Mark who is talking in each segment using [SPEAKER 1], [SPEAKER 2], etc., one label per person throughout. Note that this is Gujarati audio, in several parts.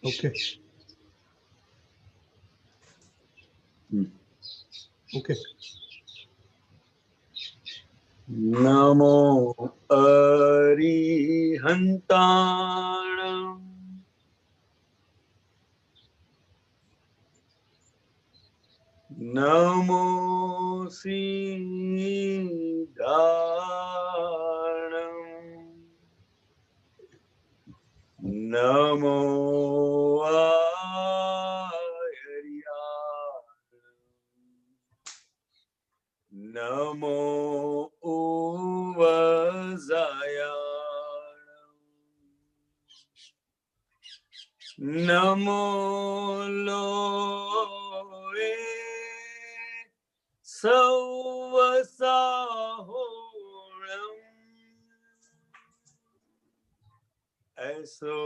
[SPEAKER 1] Okay. Okay.
[SPEAKER 2] नमो अरिहन्ताणम् नमो सीदाणम् नमो नमो उवजायाणम् नमो लोए सवसाहोणम् ऐसो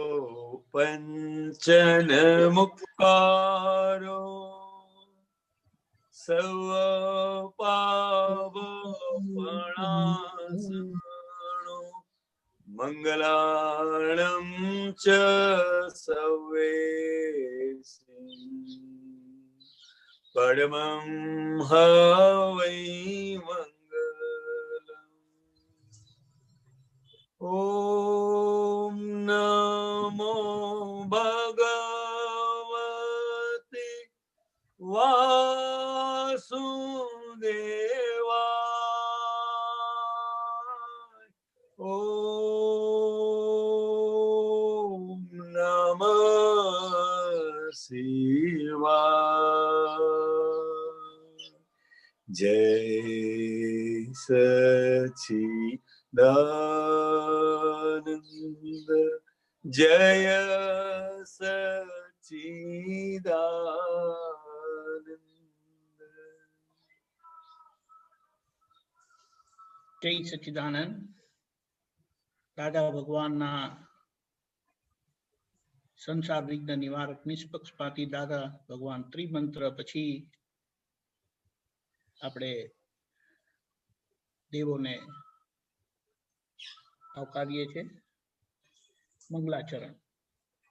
[SPEAKER 2] पंचन मुक्कारो सव पावपणासनो मंगलाणं च सवेसि परमं हवै ॐ नमो भगवते वासुदेवाय ॐ नमः शिवाय जय सच्चिदानंद जय सच्चिदानंद
[SPEAKER 3] જય સચ્ચિદાનંદ. દાદા ભગવાનના સંસાર વિઘ્ન નિવારક નિષ્પક્ષપાતી દાદા ભગવાન ત્રિમંત્ર પછી આપણે દેવોને આવકારીએ છીએ. મંગલાચરણ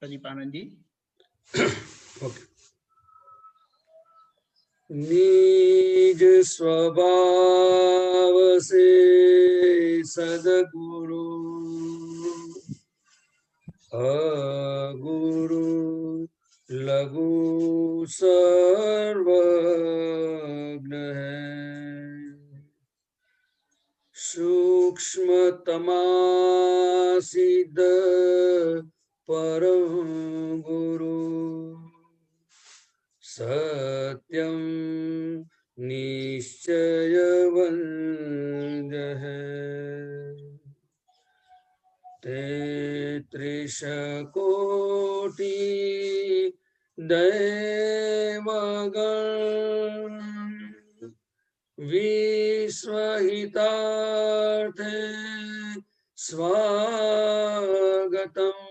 [SPEAKER 3] પ્રદીપ આનંદજી.
[SPEAKER 4] निज स्वभाव से सदगुरु अगुरु लघु सर्वज्ञ है सूक्ष्मतमा सिद्ध परम गुरु सत्यं निश्चयवंद है तेत्रिश कोटि दैवगण विश्वहितार्थे स्वागतम्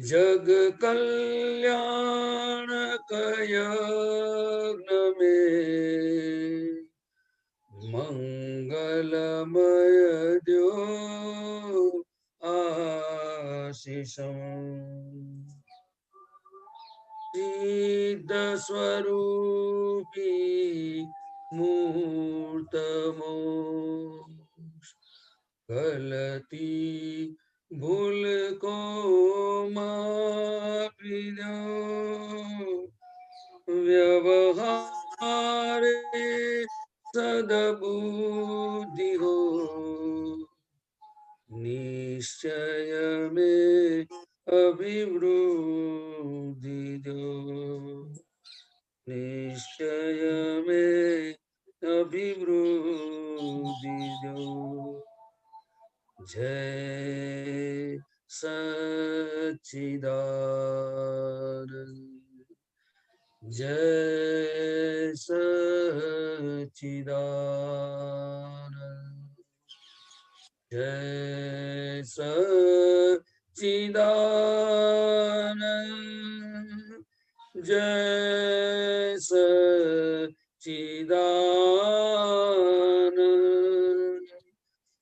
[SPEAKER 4] जग कल्याणक यज्ञ में मंगलमय द्यो आशीषम् सिद्ध स्वरूपी मूर्त मोक्ष गलती भूल को माफी दो व्यवहार सद्बुद्धि हो निश्चय में अभिवृद्धि दो निश्चय में अभिवृद्धि दो जय सच्चिदानंद जय सच्चिदानंद जय सच्चिदानंद जय सच्चिदानंद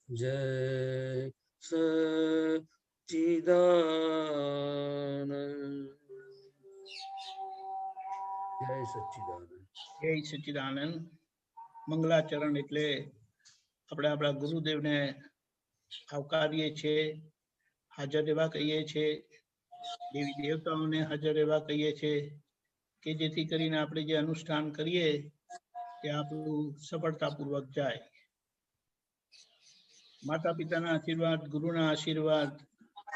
[SPEAKER 4] जय सच्चिदानंद સચ્ચિદાનંદ. જય સચ્ચિદાનંદ.
[SPEAKER 3] જય સચ્ચિદાનંદ. મંગલાચરણ એટલે આપણે આપણા ગુરુદેવને આવકારીએ છીએ, હાજર રહેવા કહીએ છીએ, દેવી દેવતાઓને હાજર રહેવા કહીએ છીએ કે જેથી કરીને આપણે જે અનુષ્ઠાન કરીએ તે આપણું સફળતાપૂર્વક જાય. માતા પિતાના આશીર્વાદ, ગુરુના આશીર્વાદ,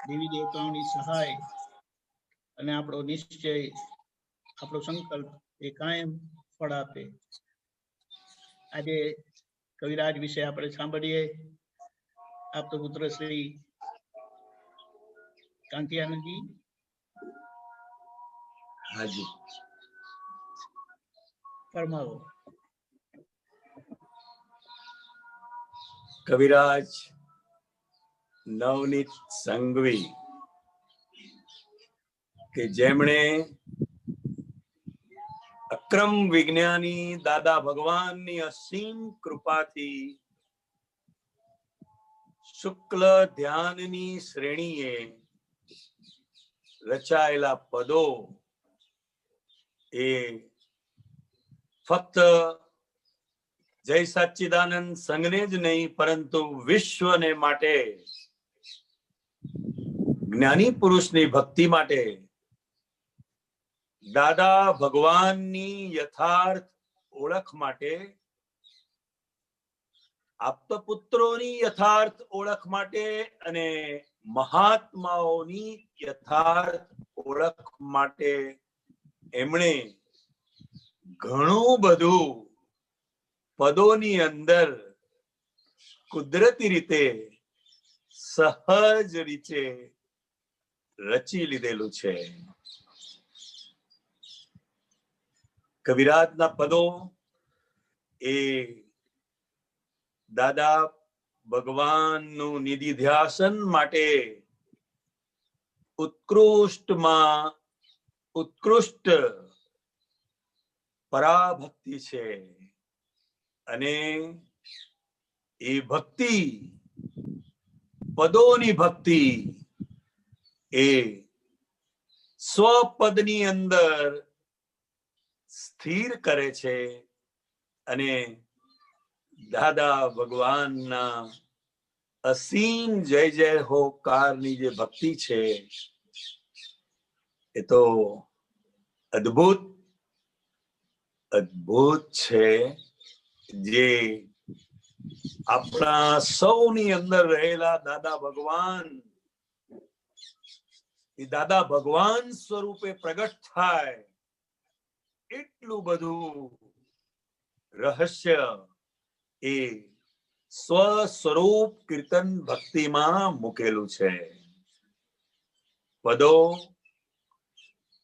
[SPEAKER 3] દેવી દેવતાઓની સહાય અને આપણો નિશ્ચય, આપણો સંકલ્પ એ કાયમ ફળ આપે. આજે કવિરાજ વિશે આપણે સાંભળીએ. આપતો પુત્ર શ્રી કાંતિયાનંદજી.
[SPEAKER 2] હાજી.
[SPEAKER 3] ફરમાવો.
[SPEAKER 2] કવિરાજ નવનીત સંઘવી કે જેમણે અક્રમ વિજ્ઞાની દાદા ભગવાનની અસીમ કૃપાથી શુક્લ ધ્યાનની શ્રેણીએ રચાયેલા પદો એ ફક્ત જય સચ્ચિદાનંદ સંઘને જ નહીં પરંતુ વિશ્વને માટે, જ્ઞાની પુરુષની ભક્તિ માટે, દાદા ભગવાનની યથાર્થ ઓળખ માટે, આપતપુત્રોની યથાર્થ ઓળખ માટે અને મહાત્માઓની યથાર્થ ઓળખ માટે એમણે ઘણું બધું પદોની અંદર કુદરતી રીતે, સહજ રીતે રચી લીધેલું છે. કવિરાજના પદો એ દાદા ભગવાનનું નિધિધ્યાસન માટે ઉત્કૃષ્ટમાં ઉત્કૃષ્ટ પરાભક્તિ છે. અને એ ભક્તિ, પદોની ભક્તિ એ સ્વપદની અંદર સ્થિર કરે છે અને દાદા ભગવાનના અસીમ જય જય હોકારની જે ભક્તિ છે એ તો અદ્ભુત અદ્ભુત છે, જે આપણા સૌની અંદર રહેલા દાદા ભગવાન એ દાદા ભગવાન સ્વરૂપે પ્રગટ થાય એટલું બધું રહસ્ય એ સ્વસ્વરૂપ કીર્તન ભક્તિમાં મૂકેલું છે. પદો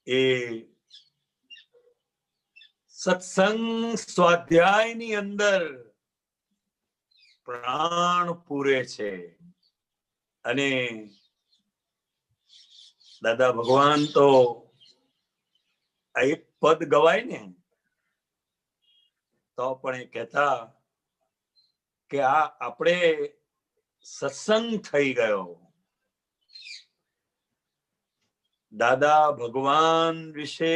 [SPEAKER 2] એ સત્સંગ સ્વાધ્યાયની અંદર પ્રાણ પૂરે છે અને દાદા ભગવાન તો આ એક પદ ગવાય ને તો પણ એ કહેતા કે આ આપણે સત્સંગ થઈ ગયો. દાદા ભગવાન વિશે,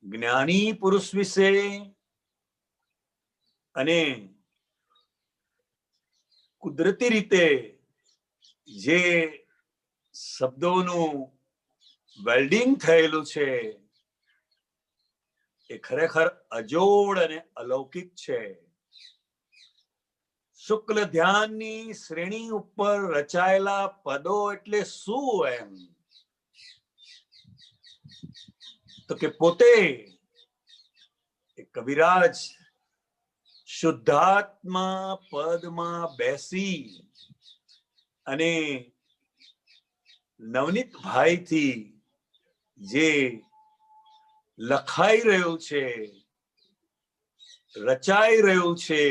[SPEAKER 2] જ્ઞાની પુરુષ વિશે અને કુદરતી રીતે જે શબ્દોનું વેલ્ડિંગ થયેલું છે એ ખરેખર અજોડ અને અલૌકિક છે. શુક્લ ધ્યાનની શ્રેણી ઉપર રચાયેલા પદો એટલે શું? એમ તો કે પોતે કવિરાજ શુદ્ધાત્મા પદમાં બેસી અને નવનીત ભાઈથી જે લખાઈ રહ્યું છે, રચાઈ રહ્યું છે,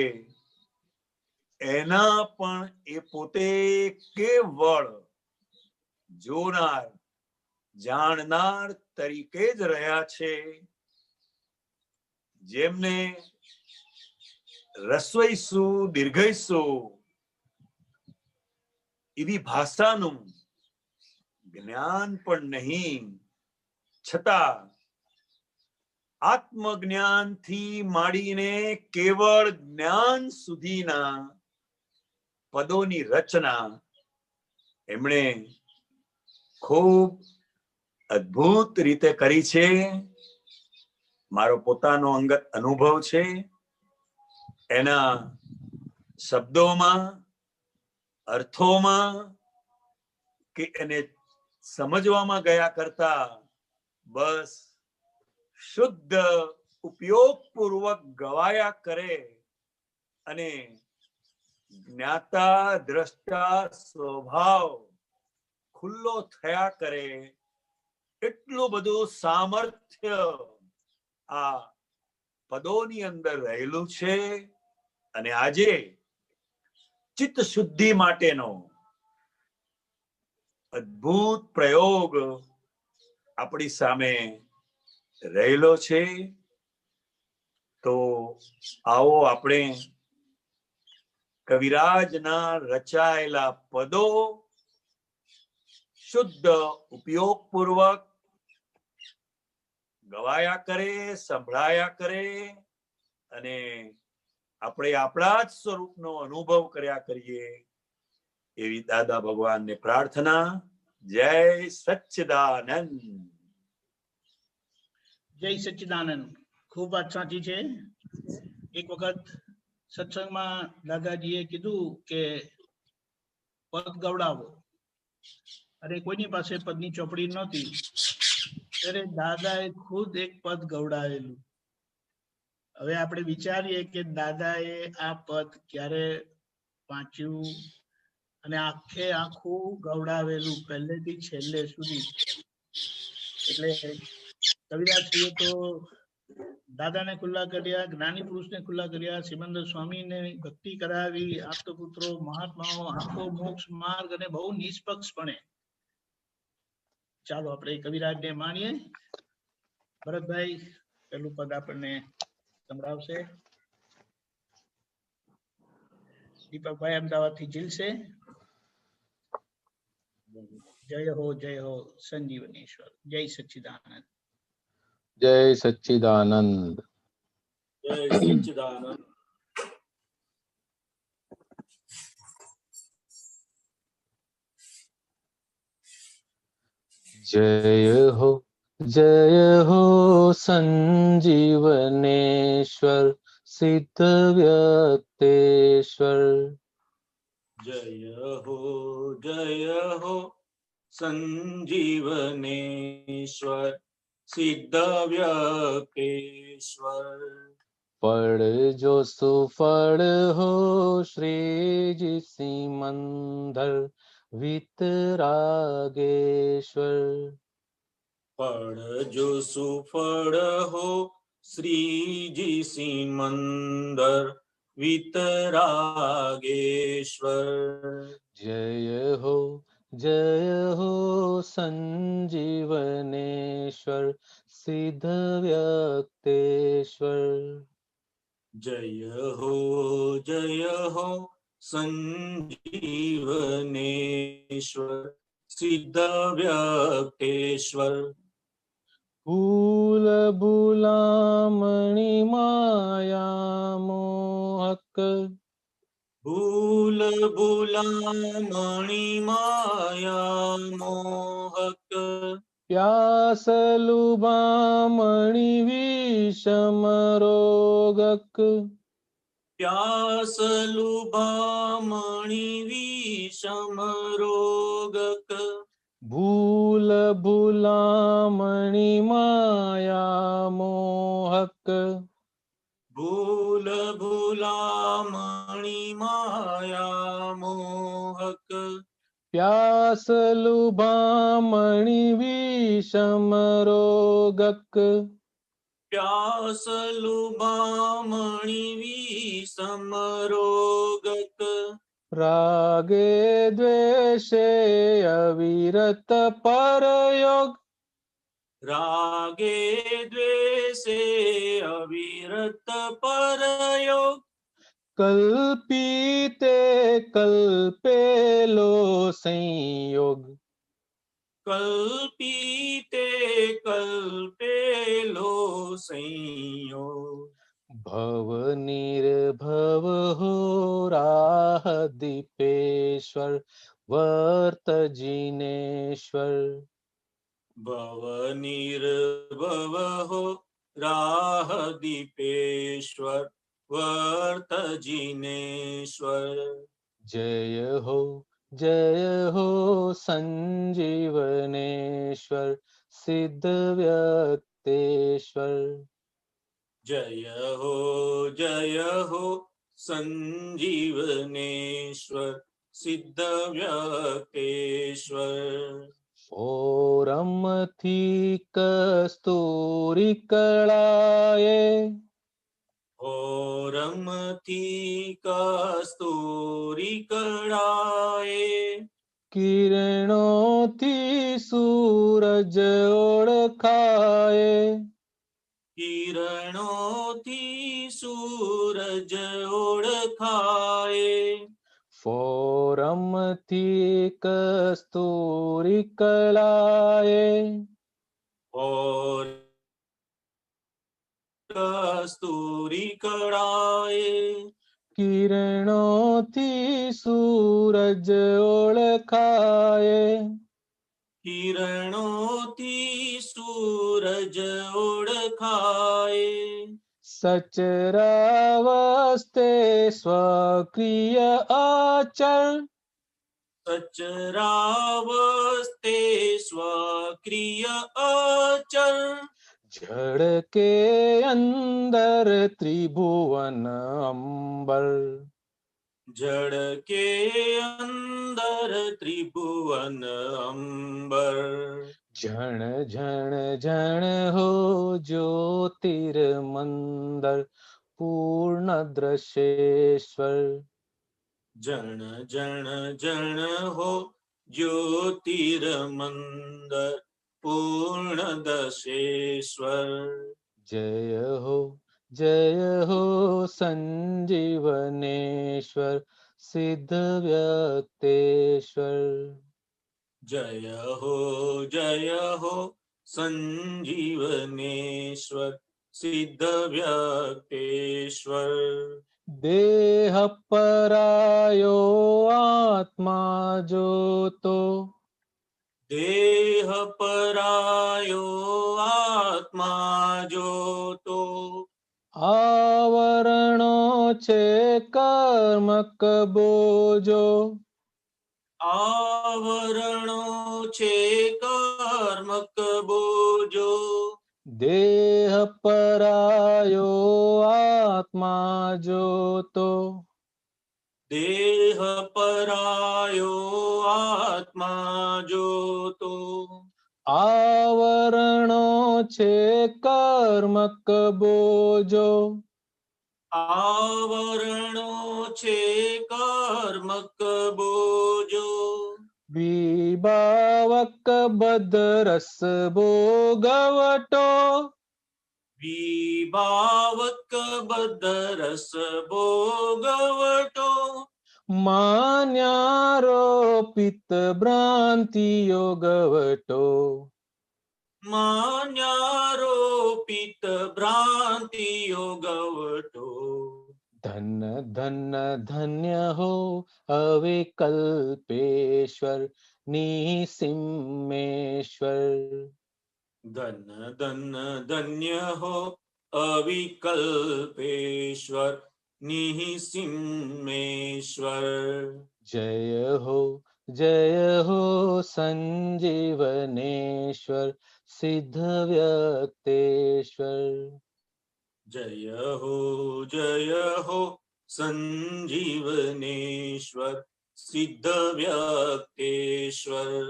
[SPEAKER 2] એના પણ એ પોતે કેવળ જોનાર, જાણનાર તરીકે જ રહ્યા છે. જેમને રસ્વઈસુ દીર્ઘઈસુ એવી ભાષાનું જ્ઞાન પણ નહીં, છતાં આત્મજ્ઞાનથી માંડીને કેવળ જ્ઞાન સુધીના પદોની રચના એમણે ખૂબ અદ્ભુત રીતે કરી છે. મારો પોતાનો અંગત અનુભવ છે. એના શબ્દોમાં, અર્થોમાં કે એને સમજવામાં ગયા કરતા બસ શુદ્ધ ઉપયોગપૂર્વક ગવાયા કરે અને જ્ઞાતા દ્રષ્ટા સ્વભાવ ખુલ્લો થયા કરે, એટલું બધું સામર્થ્ય આ પદોની અંદર રહેલું છે. અને આજે ચિત્ત શુદ્ધિ માટેનો અદ્ભુત પ્રયોગ આપણી સામે રહેલો છે. તો આવો આપણે કવિરાજના રચાયેલા પદો શુદ્ધ ઉપયોગપૂર્વક ગવાયા કરે, સંભળાયા કરે અને આપણે આપણા જ સ્વરૂપનો અનુભવ કર્યા કરીએ એવી દાદા ભગવાનને પ્રાર્થના. જય સચ્ચિદાનંદ.
[SPEAKER 3] જય સચ્ચિદાનંદ. ખૂબ વાત સાચી છે. એક વખત સત્સંગમાં દાદાજીએ કીધું કે પદ ગવડાવો, અને કોઈની પાસે પદની ચોપડી નહોતી, ત્યારે દાદાએ ખુદ એક પદ ગવડાવેલું. હવે આપણે વિચારીએ કે દાદાએ આ પદ ક્યારે વાંચ્યું અને આખે આખું ગવડાવેલું પહેલેથી છેલ્લે સુધી. એટલે કવિરાજશ્રીએ તો દાદાને ખુલ્લા કર્યા, જ્ઞાની પુરુષને ખુલ્લા કર્યા, સિમંદર સ્વામીને ભક્તિ કરાવી, આપતપુત્રો, મહાત્માઓ, આખો મોક્ષ માર્ગ અને બહુ નિષ્પક્ષપણે. ચાલો આપણે કવિરાજને માણીએ. ભરતભાઈ પેલું પદ આપણને સંભળાવશે. દીપકભાઈ અમદાવાદથી ઝીલશે. જય હો સંજીવનેશ્વર. જય સચ્ચિદાનંદ.
[SPEAKER 1] જય સચ્ચિદાનંદ.
[SPEAKER 2] જય સચ્ચિદાનંદ.
[SPEAKER 1] જય હો સંજીવનેશ્વર સિદ્ધ વ્યક્તેશ્વર.
[SPEAKER 5] જય હો સંજીવનેશ્વર સિદ્ધ વ્યક્તેશ્વર.
[SPEAKER 1] ફળ જો સુફળ હો શ્રીજી સિમંદર વિતરાગેશ્વર.
[SPEAKER 5] ફળ જો સુફળ હો શ્રીજી સિમંદર વિતરાગેશ્વર.
[SPEAKER 1] જય હો સંજીવનેશ્વર સિદ્ધ વ્યક્તેશ્વર.
[SPEAKER 5] જય હો સંજીવનેશ્વર સિદ્ધ વ્યક્તેશ્વર.
[SPEAKER 1] ભૂલ ભૂલામણી માયા મોહક.
[SPEAKER 5] ભૂલ ભૂલામણી માયા મોહક.
[SPEAKER 1] પ્યાસ લુભામણી વિષમ રોગક.
[SPEAKER 5] પ્યાસ લુભામણી વિષમ રોગક.
[SPEAKER 1] ભૂલ ભૂલામણી માયા મોહક.
[SPEAKER 5] ભૂલ ભૂલામણી માયા મોહક.
[SPEAKER 1] પ્યાસ લુભામણી વિષમ રોગક.
[SPEAKER 5] પ્યાસ લુભામણી વિષમ રોગક.
[SPEAKER 1] રાગે દ્વેષે અવિરત પરયોગ.
[SPEAKER 5] રાગે દ્વેષે અવિરત પરયોગ.
[SPEAKER 1] કલ્પિતે કલ્પેલો સંયોગ
[SPEAKER 5] કલ્પિતે કલ્પેલો સંયોગ
[SPEAKER 1] ભવ નિર્ભવ હો રાહ દીપેશ્વર વર્ત જીનેશ્વર
[SPEAKER 5] ભવ નિર્ભવ હો રાહ દીપેશ્વર વર્ત જીનેશ્વર
[SPEAKER 1] જય હો સંજીવનેશ્વર સિદ્ધ વ્યક્તેશ્વર
[SPEAKER 5] જય હો સંજીવનેશ્વર સિદ્ધ વ્યક્તેશ્વર
[SPEAKER 1] ફોરમથી કસ્તુરી કળાએ
[SPEAKER 5] ઓરમથી કસ્તુરી કળાએ
[SPEAKER 1] કિરણોથી સૂરજ ઓળખાય
[SPEAKER 5] કિરણોથી સૂરજ ઓળખાય
[SPEAKER 1] ફોરમથી કસ્તુરી કળાએ
[SPEAKER 5] ઓર કસ્તુરી કળાએ
[SPEAKER 1] કિરણોથી સૂરજ ઓળખાય
[SPEAKER 5] કિરણોથી સૂરજ ઓળખાય
[SPEAKER 1] સચરાવસ્તે સ્વક્રિય અચલ
[SPEAKER 5] સચરાવસ્તે સ્વક્રિય અચલ
[SPEAKER 1] જડ કે અંદર ત્રિભુવન અંબર
[SPEAKER 5] જડ કે અંદર ત્રિભુવન અંબર
[SPEAKER 1] જણ જણ જણ હો જ્યોતિર્મંદર પૂર્ણ દ્રશેશ્વર
[SPEAKER 5] જણ જણ જણ હો જ્યોતિર્મંદર પૂર્ણ દશેશ્વર
[SPEAKER 1] જય હો સંજીવનેશ્વર સિદ્ધ વ્યક્તેશ્વર
[SPEAKER 5] જય હો સંજીવનેશ્વર સિદ્ધ વ્યક્તેશ્વર
[SPEAKER 1] દેહ પરાયો આત્મા જોતો
[SPEAKER 5] દેહ પરાયો આત્મા જોતો
[SPEAKER 1] આવરણો છે કર્મક બોજો
[SPEAKER 5] આવરણો છે કર્મક બોજો
[SPEAKER 1] દેહ પરાયો આત્મા જોતો
[SPEAKER 5] દેહ પરાયો આત્મા જોતો
[SPEAKER 1] આવરણો છે કર્મક બોજો
[SPEAKER 5] આવરણો છે કર્મક બોજો
[SPEAKER 1] વિભાવક બદરસ ભોગવટો
[SPEAKER 5] વિભાવક બદરસ ભોગવટો
[SPEAKER 1] માન્યારોપિત ભ્રાંતિ યોગવટો
[SPEAKER 5] માન્યારોપિત ભ્રાંતિ યોગવટો
[SPEAKER 1] ધન ધન ધન્ય હો અવિકલ્પેશ્વર નિસિમ્મેશ્વર
[SPEAKER 5] ધન ધન ધન્ય હો અવિકલ્પેશ્વર નિઃસિમ્મેશ્વર
[SPEAKER 1] જય હો સંજીવનેશ્વર સિદ્ધ વ્યક્તેશ્વર
[SPEAKER 5] જય હો સંજીવનેશ્વર સિદ્ધ વ્યક્તેશ્વર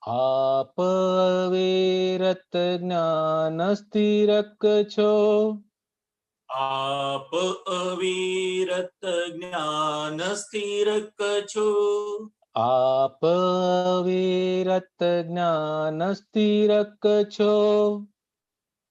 [SPEAKER 1] આપ અવિરત જ્ઞાન સ્થિરક છો
[SPEAKER 5] આપ અવિરત જ્ઞાન સ્થિરક છો
[SPEAKER 1] આપ અવિરત જ્ઞાન સ્થિરક છો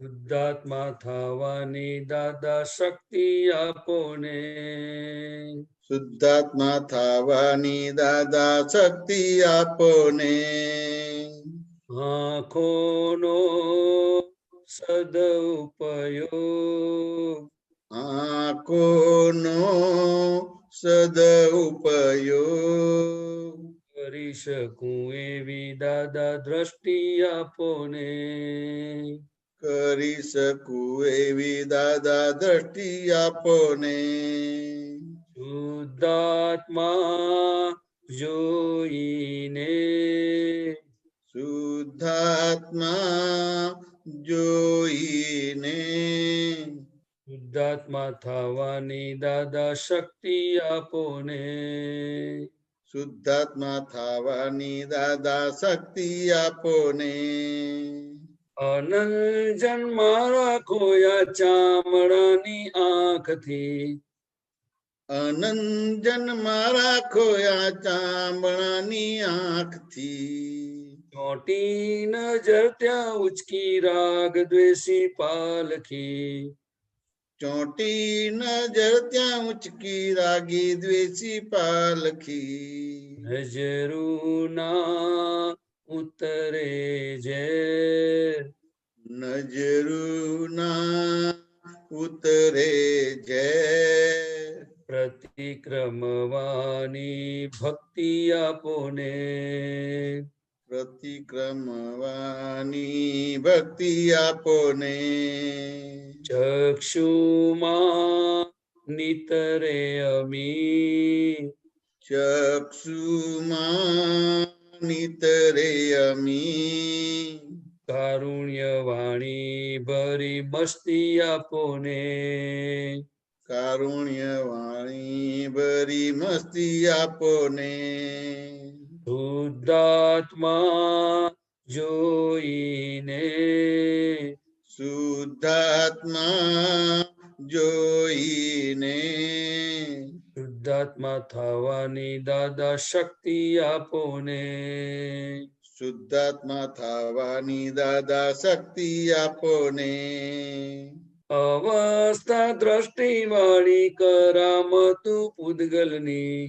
[SPEAKER 4] શુદ્ધાત્મા થવાની દાદા શક્તિ આપો ને.
[SPEAKER 6] શુદ્ધાત્મા થવાની દાદા શક્તિ આપો ને.
[SPEAKER 4] આંખોનો સદઉપયોગ
[SPEAKER 6] આંખોનો સદઉપયોગ
[SPEAKER 4] કરી શકું એવી દાદા દ્રષ્ટિ આપો ને.
[SPEAKER 6] કરી શકું એવી દાદા દ્રષ્ટિ આપો ને.
[SPEAKER 4] શુદ્ધાત્મા જોઈને
[SPEAKER 6] શુદ્ધાત્મા જોઈને
[SPEAKER 4] શુદ્ધાત્મા થવાની દાદા શક્તિ આપો ને.
[SPEAKER 6] શુદ્ધાત્મા થવાની દાદા શક્તિ આપો ને.
[SPEAKER 4] અનંત જન્મારા ખોયા ચામડાની આંખથી
[SPEAKER 6] અનંત જન્મારા ખોયા ચામડાની આંખથી
[SPEAKER 4] ચોટી નજર ત્યાં ઉચકી રાગ દ્વેષી પાલખી
[SPEAKER 6] ચોટી નજર ત્યાં ઉચકી રાગી દ્વેષી પાલખી
[SPEAKER 4] નજરુના ઉતરે ઝેર
[SPEAKER 6] નજરુના ઉતરે ઝેર
[SPEAKER 4] પ્રતિક્રમવાની ભક્તિ આપો ને.
[SPEAKER 6] પ્રતિક્રમવાની ભક્તિ આપો ને.
[SPEAKER 4] ચક્ષુમાં નિતરે અમી
[SPEAKER 6] ચક્ષુમાં નિતરે અમી
[SPEAKER 4] કારુણ્ય વાણી ભરી મસ્તી આપો ને.
[SPEAKER 6] કારુણ્ય વાણી ભરી મસ્તી આપો ને.
[SPEAKER 4] શુદ્ધાત્મા જોઈને
[SPEAKER 6] શુદ્ધાત્મા જોઈને
[SPEAKER 4] શુદ્ધાત્મા થવાની દાદા શક્તિ આપો ને.
[SPEAKER 6] શુદ્ધાત્મા થવાની દાદા શક્તિ આપો ને.
[SPEAKER 4] અવસ્થા દ્રષ્ટિ વાળી કરામતું પૂદગલની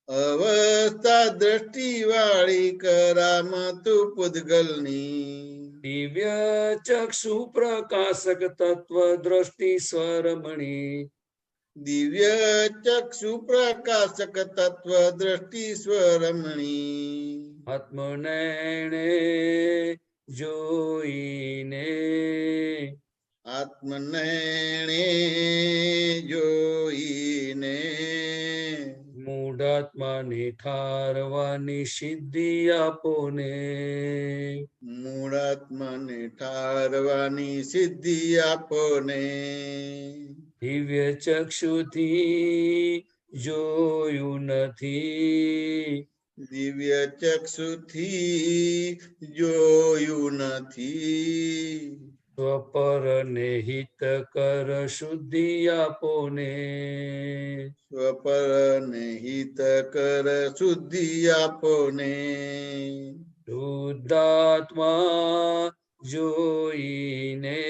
[SPEAKER 6] અવસ્થા દ્રષ્ટિ વાળી કરામતું પૂદગલની
[SPEAKER 4] દિવ્ય ચક્ષુ પ્રકાશક તત્વ દ્રષ્ટિ સ્વરમણી
[SPEAKER 6] દિવ્ય ચક્ષુ પ્રકાશક તત્વ દ્રષ્ટિ સ્વરમણી
[SPEAKER 4] આત્મનયણે જોઈને
[SPEAKER 6] આત્મનયણે જોઈને
[SPEAKER 4] મૂઢાત્માને ઠારવાની સિદ્ધિ આપો ને.
[SPEAKER 6] મૂળાત્માને ઠારવાની સિદ્ધિ આપો ને.
[SPEAKER 4] દિવ્ય ચક્ષુથી જોયું નથી
[SPEAKER 6] દિવ્ય ચક્ષુથી જોયું નથી
[SPEAKER 4] સ્વપર ને હિત કર શુદ્ધિ આપો ને.
[SPEAKER 6] સ્વપર ને હિત કર શુદ્ધિ આપો ને.
[SPEAKER 4] શુદ્ધાત્મા જોઈને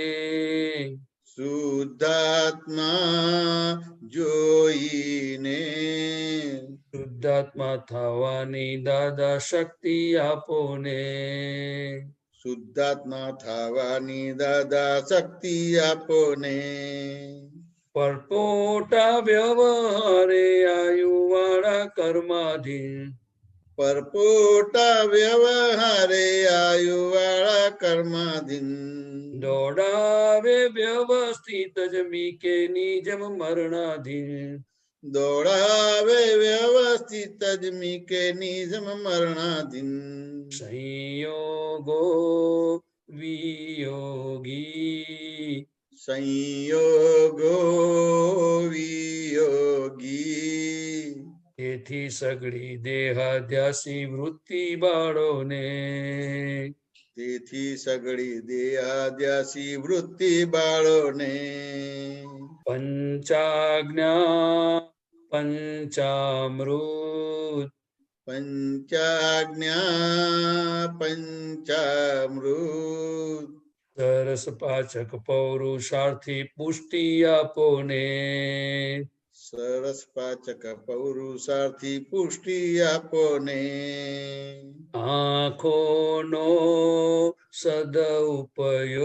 [SPEAKER 6] શુદ્ધાત્મા જોઈને
[SPEAKER 4] શુદ્ધાત્મા થવાની દાદા શક્તિ આપો ને.
[SPEAKER 6] શુદ્ધાત્મા થવાની દાદા શક્તિ આપો ને.
[SPEAKER 4] પરપોટા વ્યવહારે આયુવાળા કર્માધીન
[SPEAKER 6] પરપોટા વ્યવહારે આયુવાળા કર્માધીન
[SPEAKER 4] દોડાવે વ્યવસ્થિત જ મીકે નિજમ મરણાધીન
[SPEAKER 6] દોડાવે વ્યવસ્થિત જ મીકે નિજમ મરણાધીન
[SPEAKER 4] સંયોગો વિયોગી
[SPEAKER 6] સંયોગો વિયોગી
[SPEAKER 4] તેથી સગળી દેહાધ્યાસી વૃત્તિ બાળોને
[SPEAKER 6] તેથી સગળી દેહાદ્યાસી વૃત્તિ બાળોને
[SPEAKER 4] પંચાજ્ઞા પંચામૃત
[SPEAKER 6] પંચાજ્ઞા પંચામૃત
[SPEAKER 4] સરસ પાચક પૌરુષાર્થી પુષ્ટિ આપો ને
[SPEAKER 6] સરસ પાચક પૌરુષાર્થી પુષ્ટિ આપો ને
[SPEAKER 4] આંખોનો સદઉપયોગ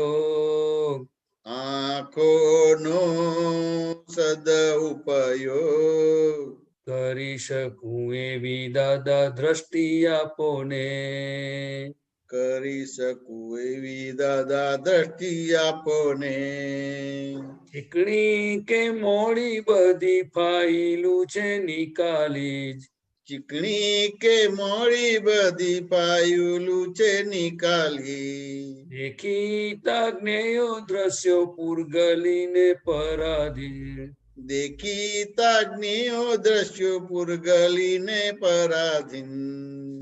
[SPEAKER 6] આંખોનો સદઉપયોગ
[SPEAKER 4] કરી શકું એવી દાદા દ્રષ્ટિ આપો ને
[SPEAKER 6] કરી શકું એવી દાદા દ્રષ્ટિ આપો ને
[SPEAKER 4] ચીકણી કે મોડી બધી ફાઇલું છે નિકાલી જ
[SPEAKER 6] ચીકણી કે મોડી બધી પાયુલું છે નિકાલી
[SPEAKER 4] દેખીતા જ્ઞેયો દ્રશ્યો પુરગલીને પરાધીન
[SPEAKER 6] દેખીતા જ્ઞેયો દ્રશ્યો પુરગલીને પરાધીન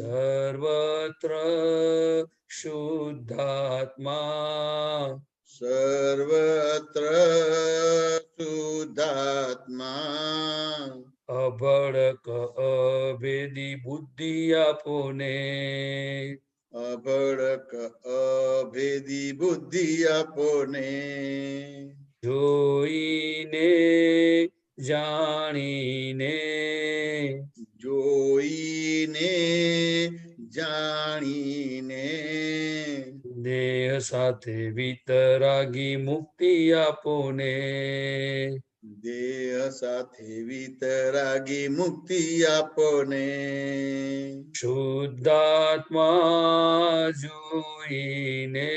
[SPEAKER 4] સર્વત્ર શુદ્ધાત્મા
[SPEAKER 6] સર્વત્ર શુદ્ધાત્મા
[SPEAKER 4] અભડક અભેદી બુદ્ધિ આપો ને
[SPEAKER 6] અભડક અભેદી બુદ્ધિ આપો ને
[SPEAKER 4] જોઈને જાણીને
[SPEAKER 6] જોઈને જાણીને
[SPEAKER 4] દેહ સાથે વિતરાગી મુક્તિ આપો ને
[SPEAKER 6] દેહ સાથે વિતરાગી મુક્તિ આપો ને
[SPEAKER 4] શુદ્ધાત્મા જોઈને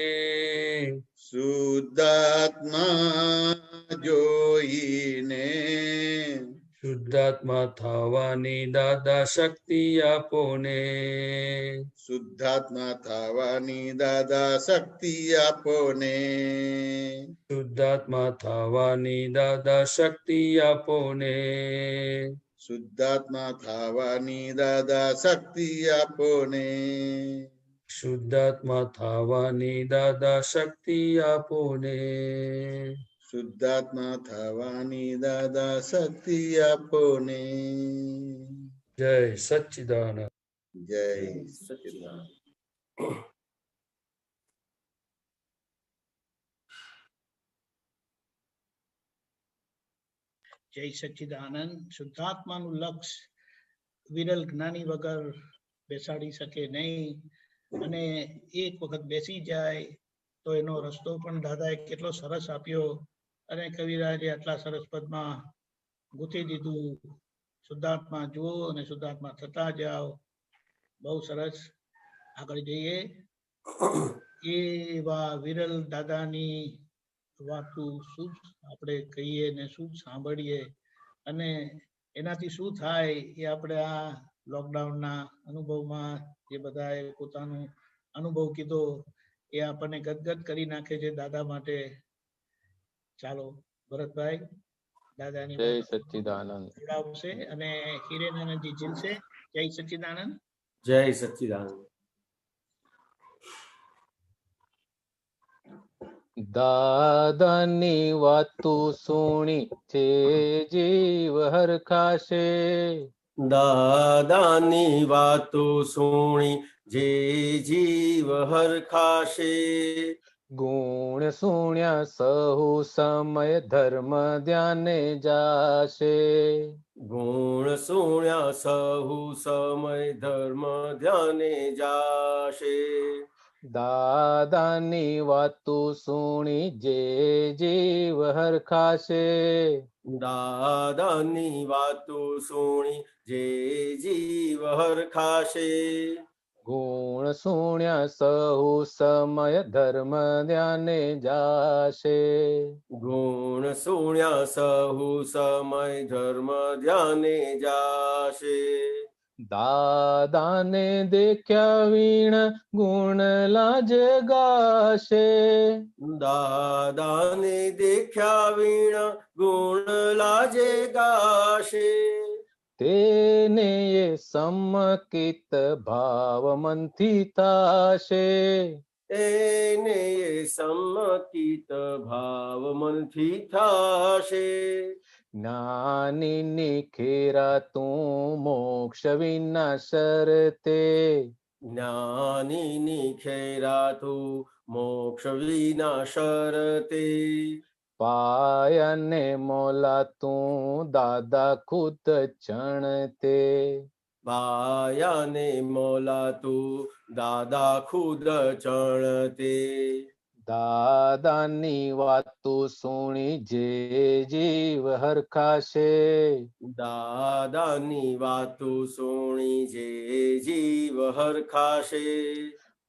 [SPEAKER 6] શુદ્ધાત્મા જોઈને
[SPEAKER 4] શુદ્ધાત્મા થવાની દાદા શક્તિ આપો ને
[SPEAKER 6] શુદ્ધાત્મા થવાની દાદા શક્તિ આપો ને
[SPEAKER 4] શુદ્ધાત્મા થવાની દાદા શક્તિ આપો ને
[SPEAKER 6] શુદ્ધાત્મા થવાની દાદા શક્તિ આપો ને
[SPEAKER 4] શુદ્ધાત્મા થવાની દાદા શક્તિ આપો ને
[SPEAKER 6] શુદ્ધાત્મા થવાની દાદા શક્તિ આપો ને
[SPEAKER 4] જય સચ્ચિદાનંદ
[SPEAKER 6] જય સચ્ચિદાનંદ.
[SPEAKER 3] જય સચ્ચિદાનંદ. શુદ્ધાત્માનું લક્ષ્ય વિરલ જ્ઞાની વગર બેસાડી શકે નહીં, અને એક વખત બેસી જાય તો એનો રસ્તો પણ દાદાએ કેટલો સરસ આપ્યો, અને કવિરાજે આટલા સરસ પદમાં ગૂંથી દીધું. શુદ્ધાત્મા જુઓ અને શુદ્ધાત્મા થતા જાઓ. બહુ સરસ. આગળ જઈએ. એવા વિરલ દાદાની વાતું શુદ્ધ આપણે કહીએ ને શુદ્ધ સાંભળીએ, અને એનાથી શું થાય એ આપણે આ લોકડાઉનના અનુભવમાં જે બધાએ પોતાનો અનુભવ કીધો એ આપણને ગદગદ કરી નાખે છે દાદા માટે. ચાલો ભરતભાઈ દાદાની
[SPEAKER 1] જય સચ્ચિદાનંદ.
[SPEAKER 3] જોડાવશે અને હિરેનાનંદજી જીલશે. જય સચ્ચિદાનંદ.
[SPEAKER 7] જય સચ્ચિદાનંદ.
[SPEAKER 1] દાદાની વાતું સુણી છે જીવ હરખાશે,
[SPEAKER 7] દાદાની વાતો સુણી જે જીવ હરખાશે,
[SPEAKER 1] ગુણ સુણ્યા સહુ સમય ધર્મ ધ્યાને જાશે,
[SPEAKER 7] ગુણ સુણ્યા સહુ સમય ધર્મ ધ્યાને જાશે,
[SPEAKER 1] દાદાની વાતું સુણી જે જીવ હરખાશે,
[SPEAKER 7] દાદાની વાતો સુણી જે જીવ હરખાશે,
[SPEAKER 1] ગુણ સુણ્યા સહુ સમય ધર્મ ધ્યાને જાશે,
[SPEAKER 7] ગુણ સુણ્યા સહુ સમય ધર્મ ધ્યાને જાશે,
[SPEAKER 1] દાદાને દેખ્યા વીણ ગુણ લાજ ગાશે,
[SPEAKER 7] દાદાને દેખ્યા વીણ ગુણ લાજે ગાશે,
[SPEAKER 1] તેને એ સમકિત ભાવ મનથી થાશે,
[SPEAKER 7] એને સમકિત ભાવ મનથી થાશે,
[SPEAKER 1] જ્ઞાની નિખેરા તું મોક્ષ વિના શરતે,
[SPEAKER 7] જ્ઞાનીની ખેરાતું મોક્ષ વિના શરતે.
[SPEAKER 1] પાયાને મોલાતું દાદા ખુદ ચણતે.
[SPEAKER 7] પાયાને મોલાતું દાદા ખુદ ચણતે.
[SPEAKER 1] દાદાની વાતો સુણી જે જીવ હરખાશે.
[SPEAKER 7] દાદાની વાતો સુણી જે જીવ હરખાશે.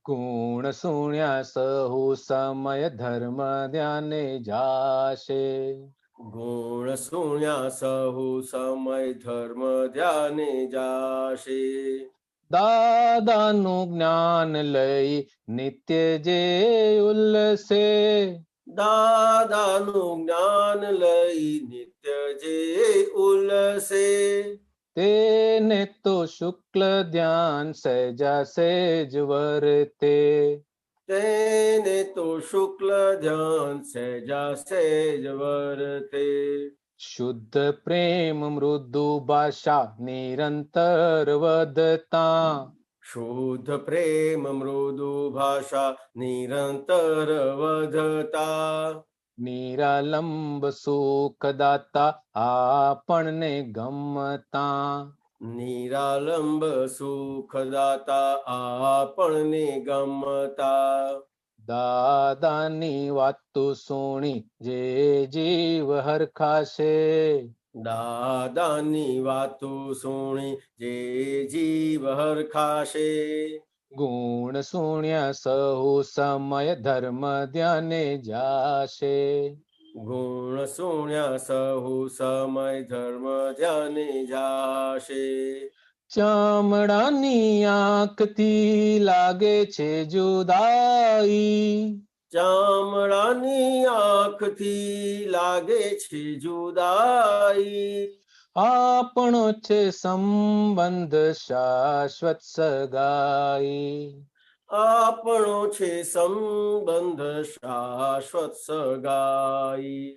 [SPEAKER 1] ગુણ સુણ્યા સહુ સમય ધર્મ ધ્યાને જાશે.
[SPEAKER 7] ગુણ સુણ્યા સહુ સમય ધર્મ ધ્યાને જાશે.
[SPEAKER 1] દાદાનું જ્ઞાન લઈ નિત્ય જે ઉલ્લસે.
[SPEAKER 7] દાદાનું જ્ઞાન લઈ નિત્ય જે ઉલ્લસે.
[SPEAKER 1] તેને તો શુક્લ ધ્યાન સહેજા સહેજ વર્તે.
[SPEAKER 7] તેને તો શુક્લ ધ્યાન સહેજા સહેજ વર્તે.
[SPEAKER 1] શુદ્ધ પ્રેમ મૃદુ ભાષા નિરંતર વધતા.
[SPEAKER 7] શુદ્ધ પ્રેમ મૃદુ ભાષા નિરંતર વધતા.
[SPEAKER 1] નિરાલંબ સુખદાતા આપણને ગમતા.
[SPEAKER 7] નિરાલંબ સુખદાતા આપણને ગમતા.
[SPEAKER 1] દાદાની વાતો સુણી જે જીવ હરખાશે.
[SPEAKER 7] દાદાની વાતો સુણી જે જીવ હરખાશે.
[SPEAKER 1] ગુણ સુણ્યા સહુ સમય ધર્મ ધ્યાને જાશે.
[SPEAKER 7] ગુણ સુણ્યા સહુ સમય ધર્મ ધ્યાને જાશે.
[SPEAKER 1] ચામડાની આંખથી લાગે છે જુદાઈ.
[SPEAKER 7] ચામડાની આંખથી લાગે છે જુદાઈ.
[SPEAKER 1] આપણો છે સંબંધ શાશ્વત સગાઈ.
[SPEAKER 7] આપણો છે સંબંધ શાશ્વત સગાઈ.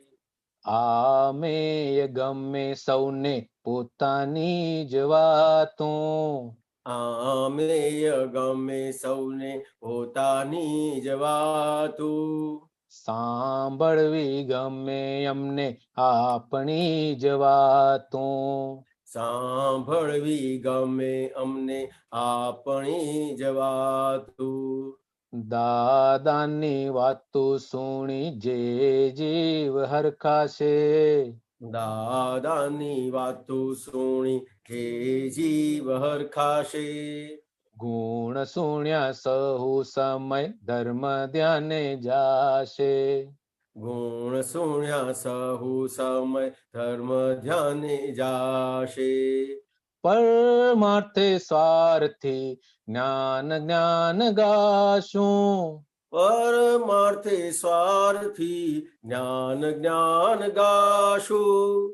[SPEAKER 1] આમેય ગમે સૌને પોતાની જ વાતો.
[SPEAKER 7] આમેય ગમે સૌને પોતાની જ વાતો.
[SPEAKER 1] સાંભળવી ગમે અમને આપણી જ વાતો.
[SPEAKER 7] સાંભળવી ગમે અમને આપણી જ વાતો.
[SPEAKER 1] દાદાની વાતો સુણી જે જીવ હરખાશે.
[SPEAKER 7] દાદાની વાતો સુણી જે જીવ હરખાશે.
[SPEAKER 1] ગુણ સુણ્યા સહુ સમય ધર્મ ધ્યાને જાશે.
[SPEAKER 7] ગુણ સુણ્યા સહુ સમય ધર્મ ધ્યાને જાશે.
[SPEAKER 1] પરમાર્થે સ્વાર્થી જ્ઞાન જ્ઞાન ગાશું.
[SPEAKER 7] પરમાર્થે સ્વાર્થી જ્ઞાન જ્ઞાન ગાશું.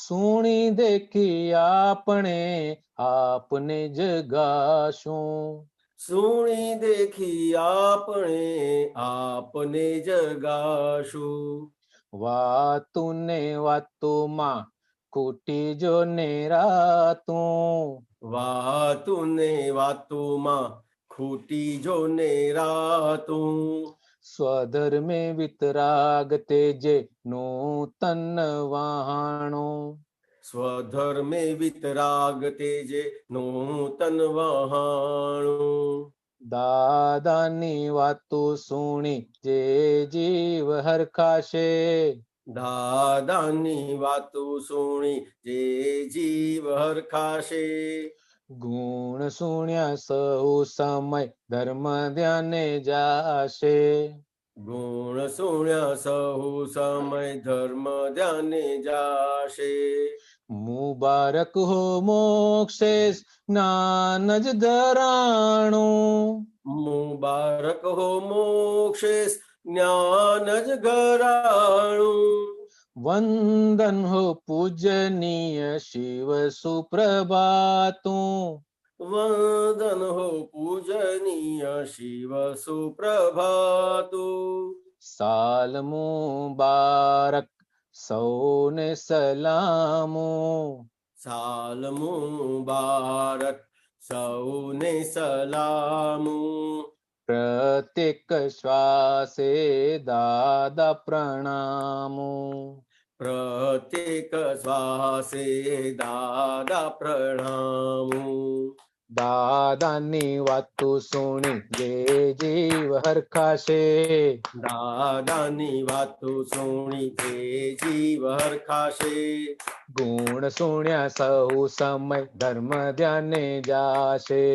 [SPEAKER 1] સુણી દેખી આપણે આપને જગાશું.
[SPEAKER 7] સુણી દેખી આપણે આપને જગાશું.
[SPEAKER 1] વાતું ને વાતોમાં ખૂટી જો ને રાતું.
[SPEAKER 7] વાતું ને વાતોમાં ખૂટી જો ને રાતું.
[SPEAKER 1] સ્વધર્મે વિતરાગ તેજે નૂતન વહાણું.
[SPEAKER 7] સ્વધર્મે વિતરાગ તેજે નૂતન વહાણું.
[SPEAKER 1] દાદાની વાતો સુણી જે જીવ હરખાશે.
[SPEAKER 7] દાદાની વાતો સુણી જે જીવ હરખાશે.
[SPEAKER 1] ગુણ સુણ્યા સહુ સમય ધર્મ ધ્યાને જાશે.
[SPEAKER 7] ગુણ સુણ્યા સહુ સમય ધર્મ ધ્યાને જાશે.
[SPEAKER 1] મુબારક હો મોક્ષે જ્ઞાન જ ધરાણું.
[SPEAKER 7] મુબારક હો મોક્ષે જ્ઞાન જ ઘરાણું.
[SPEAKER 1] વંદન હો પૂજનીય શિવ સુપ્રભાતું.
[SPEAKER 7] વંદન હો પૂજનીય શિવ સુપ્રભાતું.
[SPEAKER 1] સાલ મુબારક સૌને સલામું.
[SPEAKER 7] સાલ મુબારક સૌને સલામુ.
[SPEAKER 1] પ્રત્યેક શ્વાસે દાદા પ્રણામો.
[SPEAKER 7] પ્રત્યેક શ્વાસે દાદા પ્રણામુ.
[SPEAKER 1] દાદાની વાતો સુણી જે જીવ હરખાશે.
[SPEAKER 7] દાદાની વાતો સુણી જે જીવ હરખાશે.
[SPEAKER 1] ગુણ સુણ્યા સહુ સમય ધર્મ ધ્યાને જાશે.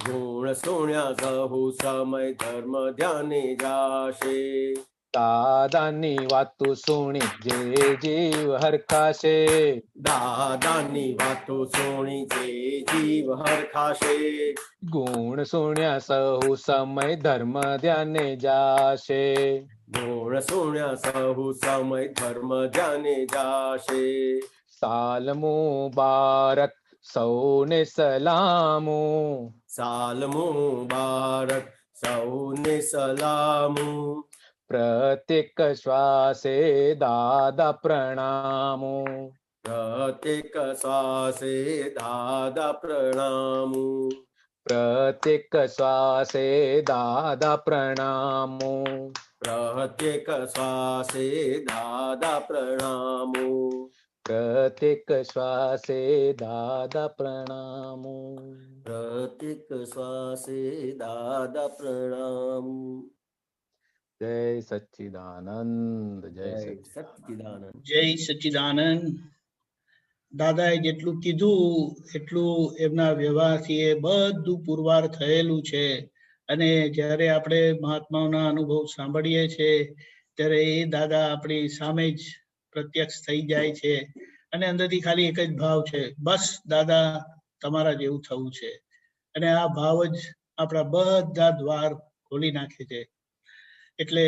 [SPEAKER 7] ગુણ સુણ્યા સહુ સમય ધર્મ ધ્યાને જાશે.
[SPEAKER 1] દાદાની વાતો સુણી જે જીવ હરખાશે.
[SPEAKER 7] દાદાની વાતો સુણી જે જીવ હરખાશે.
[SPEAKER 1] ગુણ સુણ્યા સહુ સમય ધર્મ ધ્યાને જાશે.
[SPEAKER 7] ગુણ સુણ્યા સહુ સમય ધર્મ ધ્યાને જાશે.
[SPEAKER 1] સાલ મુબારક સૌને સલામો.
[SPEAKER 7] સાલ મુબારક સૌને સલામુ.
[SPEAKER 1] પ્રત્યેક શ્વાસે દાદા પ્રણામો.
[SPEAKER 7] પ્રત્યેક શ્વાસે દાદા પ્રણામુ.
[SPEAKER 1] પ્રત્યેક શ્વાસે દાદા પ્રણામો.
[SPEAKER 7] પ્રત્યેક શ્વાસે દાદા પ્રણામુ.
[SPEAKER 1] પ્રત્યેક શ્વાસે દાદા પ્રણામો.
[SPEAKER 7] પ્રત્યેક શ્વાસે દાદા પ્રણામુ.
[SPEAKER 1] જય સચ્ચિદાનંદ. જય
[SPEAKER 7] જય
[SPEAKER 1] સચ્ચિદાનંદ.
[SPEAKER 7] સચ્ચિદાનંદ.
[SPEAKER 3] જય સચ્ચિદાનંદ. દાદાએ જેટલું કીધું એટલું એમના વ્યવહારથી એ બધું પુરવાર થયેલું છે. અને જ્યારે આપણે મહાત્માઓના અનુભવ સાંભળીએ છીએ ત્યારે એ દાદા આપણી સામે જ પ્રત્યક્ષ થઈ જાય છે. અને અંદરથી ખાલી એક જ ભાવ છે, બસ દાદા તમારા જેવું થવું છે. અને આ ભાવ જ આપણા બધા દ્વાર ખોલી નાખે છે. એટલે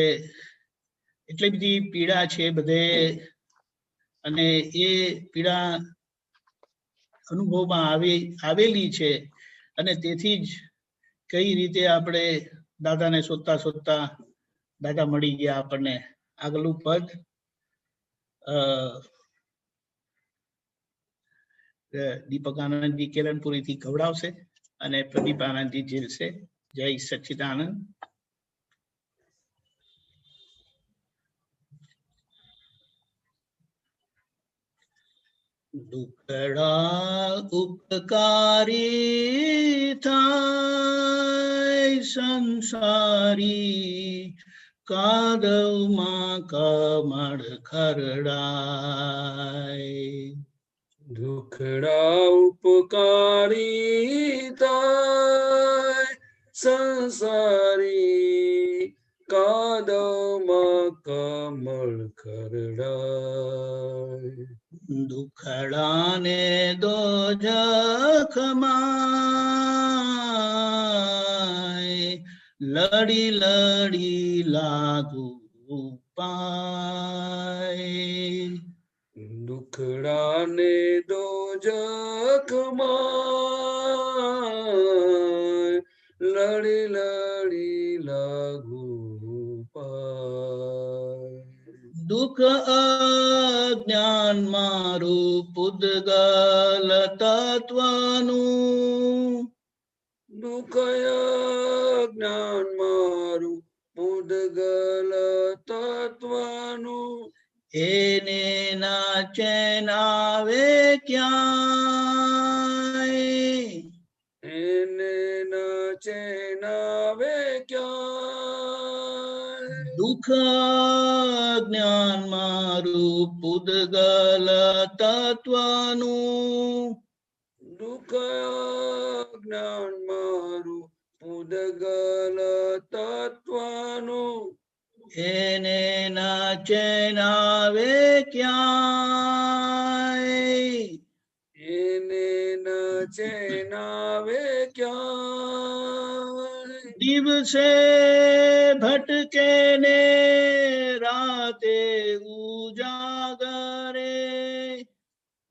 [SPEAKER 3] એટલી બધી પીડા છે બધે, અને એ પીડા અનુભવમાં આવેલી છે. અને તેથી જ કઈ રીતે આપણે દાદાને શોધતા શોધતા દાદા મળી ગયા આપણને. આગલું પદ દીપક આનંદજી કેલનપુરીથી ગવડાવશે અને પ્રદીપ આનંદજી ઝીલશે. જય સચ્ચિદાનંદ. દુખડા ઉપકારી થાય સંસારી, કાદવમાં કમળ ખરડાય.
[SPEAKER 4] દુખડા ઉપકારી થાય સંસારી, કાદવમાં કમળ ખરડાય.
[SPEAKER 3] દુખડાને દોજખમાં લડી લડી લાગુ પાય.
[SPEAKER 4] દુખડાને દોજખમાં લડી લડી લાગુ પાય.
[SPEAKER 3] દુઃખ અજ્ઞાન મારું પૂદગલ તત્વનું,
[SPEAKER 4] દુઃખ અજ્ઞાન મારું પૂદગલ તત્વનું,
[SPEAKER 3] એને ના ચેન આવે ક્યાંય.
[SPEAKER 4] એને ના ચેન આવે ક્યાંય.
[SPEAKER 3] દુઃખ જ્ઞાન મારું પૂદગલ તત્વનું,
[SPEAKER 4] દુઃખ જ્ઞાન મારું પૂદગલ તત્વનું,
[SPEAKER 3] એને ના ચેન આવે ક્યાંય.
[SPEAKER 4] એને ના ચેન આવે ક્યાંય.
[SPEAKER 3] દિવસે ભટકે ને રાતે ઉજાગરે,